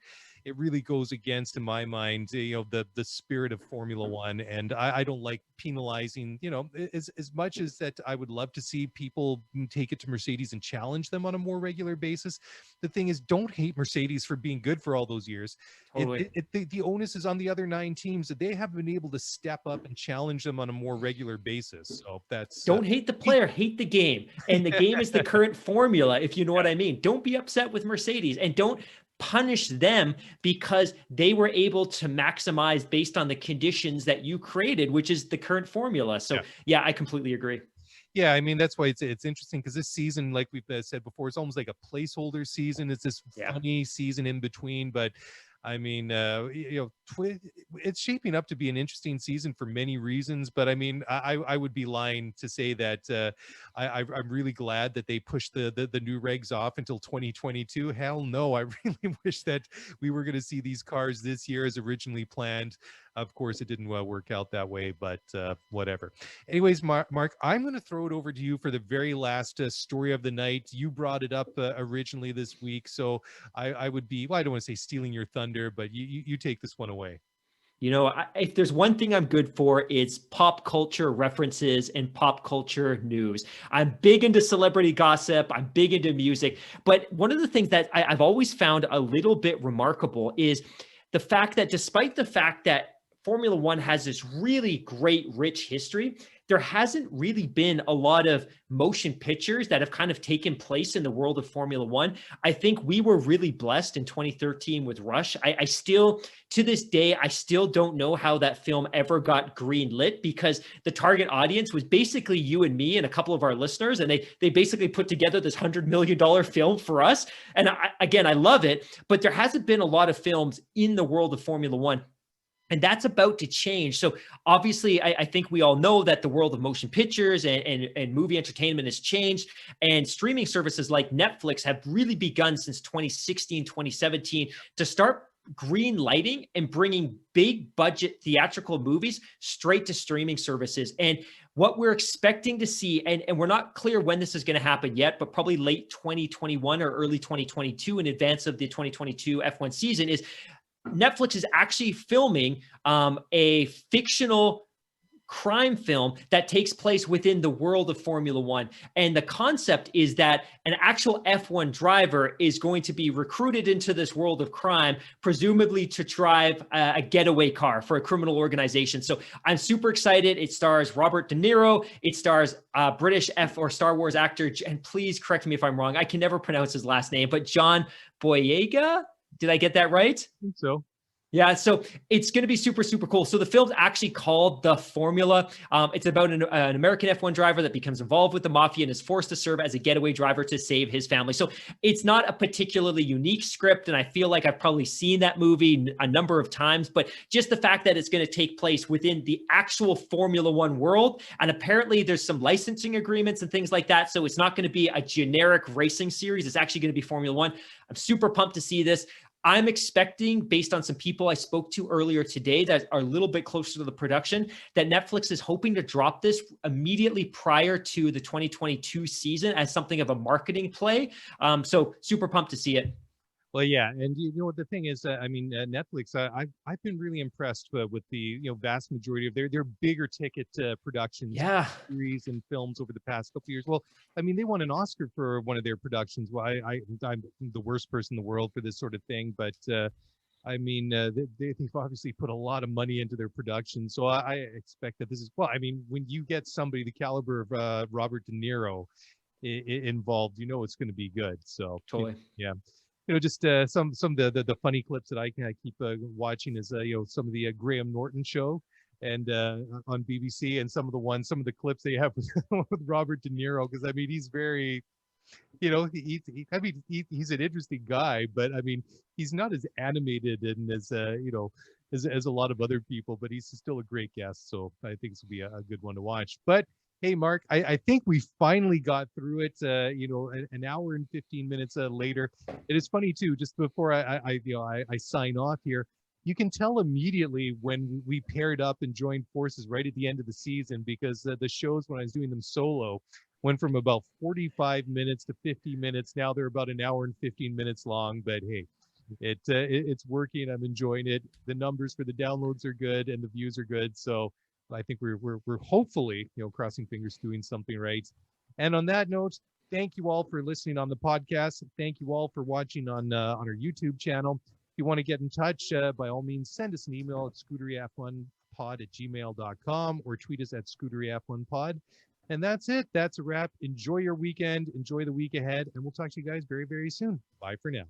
goes against, in my mind, the spirit of Formula One. And I don't like penalizing, as much as that I would love to see people take it to Mercedes and challenge them on a more regular basis. The thing is, don't hate Mercedes for being good for all those years. Totally. The onus is on the other 9 teams that they haven't been able to step up and challenge them on a more regular basis. So that's don't hate the player, hate the game. And the game is the current formula, if you know what I mean. Don't be upset with Mercedes, and don't punish them because they were able to maximize based on the conditions that you created, which is the current formula. So yeah, I completely agree. Yeah, I mean, that's why it's interesting, because this season, like we've said before, it's almost like a placeholder season. It's this funny season in between, but I mean, it's shaping up to be an interesting season for many reasons. But I mean, I would be lying to say that I'm really glad that they pushed the new regs off until 2022. Hell no, I really wish that we were going to see these cars this year as originally planned. Of course, it didn't work out that way, but whatever. Anyways, Mark, I'm going to throw it over to you for the very last story of the night. You brought it up originally this week, so I would be, well, I don't want to say stealing your thunder, but you take this one away. If there's one thing I'm good for, it's pop culture references and pop culture news. I'm big into celebrity gossip. I'm big into music. But one of the things that I've always found a little bit remarkable is the fact that despite the fact that Formula One has this really great, rich history, there hasn't really been a lot of motion pictures that have kind of taken place in the world of Formula One. I think we were really blessed in 2013 with Rush. I still, to this day, I still don't know how that film ever got green lit, because the target audience was basically you and me and a couple of our listeners. And they basically put together this $100 million film for us. And I love it, but there hasn't been a lot of films in the world of Formula One. And that's about to change. So obviously, I think we all know that the world of motion pictures and movie entertainment has changed. And streaming services like Netflix have really begun since 2016, 2017 to start green lighting and bringing big budget theatrical movies straight to streaming services. And what we're expecting to see, and we're not clear when this is going to happen yet, but probably late 2021 or early 2022 in advance of the 2022 F1 season, is Netflix is actually filming a fictional crime film that takes place within the world of Formula One. And the concept is that an actual F1 driver is going to be recruited into this world of crime, presumably to drive a getaway car for a criminal organization. So I'm super excited. It stars Robert De Niro. It stars British Star Wars actor, and please correct me if I'm wrong, I can never pronounce his last name, but John Boyega. Did I get that right? I think so. Yeah, so it's going to be super, super cool. So the film's actually called The Formula. It's about an American F1 driver that becomes involved with the mafia and is forced to serve as a getaway driver to save his family. So it's not a particularly unique script, and I feel like I've probably seen that movie a number of times, but just the fact that it's going to take place within the actual Formula One world, and apparently there's some licensing agreements and things like that, so it's not going to be a generic racing series. It's actually going to be Formula One. I'm super pumped to see this. I'm expecting, based on some people I spoke to earlier today that are a little bit closer to the production, that Netflix is hoping to drop this immediately prior to the 2022 season as something of a marketing play. So super pumped to see it. Well, yeah, and you know what the thing is, I mean, Netflix. I've been really impressed with the vast majority of their bigger ticket productions, series and films over the past couple of years. Well, I mean, they won an Oscar for one of their productions. Well, I'm the worst person in the world for this sort of thing, but I mean, they've obviously put a lot of money into their production. So I expect that this is, well, I mean, when you get somebody the caliber of Robert De Niro involved, it's going to be good. So totally, yeah. Just some of the funny clips that I keep watching is some of the Graham Norton show and on BBC, and some of the clips they have with Robert De Niro, because I mean he's very you know, I mean, he's an interesting guy, but I mean, he's not as animated and as, you know, as a lot of other people, but he's still a great guest. So I think this will be a good one to watch. But hey, Mark, I think we finally got through it, you know, an hour and 15 minutes later. It is funny too, just before I sign off here, you can tell immediately when we paired up and joined forces right at the end of the season, because the shows, when I was doing them solo, went from about 45 minutes to 50 minutes. Now they're about an hour and 15 minutes long, but hey, it's working. I'm enjoying it. The numbers for the downloads are good and the views are good. So I think we're hopefully, you know, crossing fingers, doing something right. And on that note, thank you all for listening on the podcast. Thank you all for watching on our YouTube channel. If you want to get in touch, by all means, send us an email at scooteryf1pod@gmail.com or tweet us at scooteryf1pod. And that's it. That's a wrap. Enjoy your weekend. Enjoy the week ahead. And we'll talk to you guys very, very soon. Bye for now.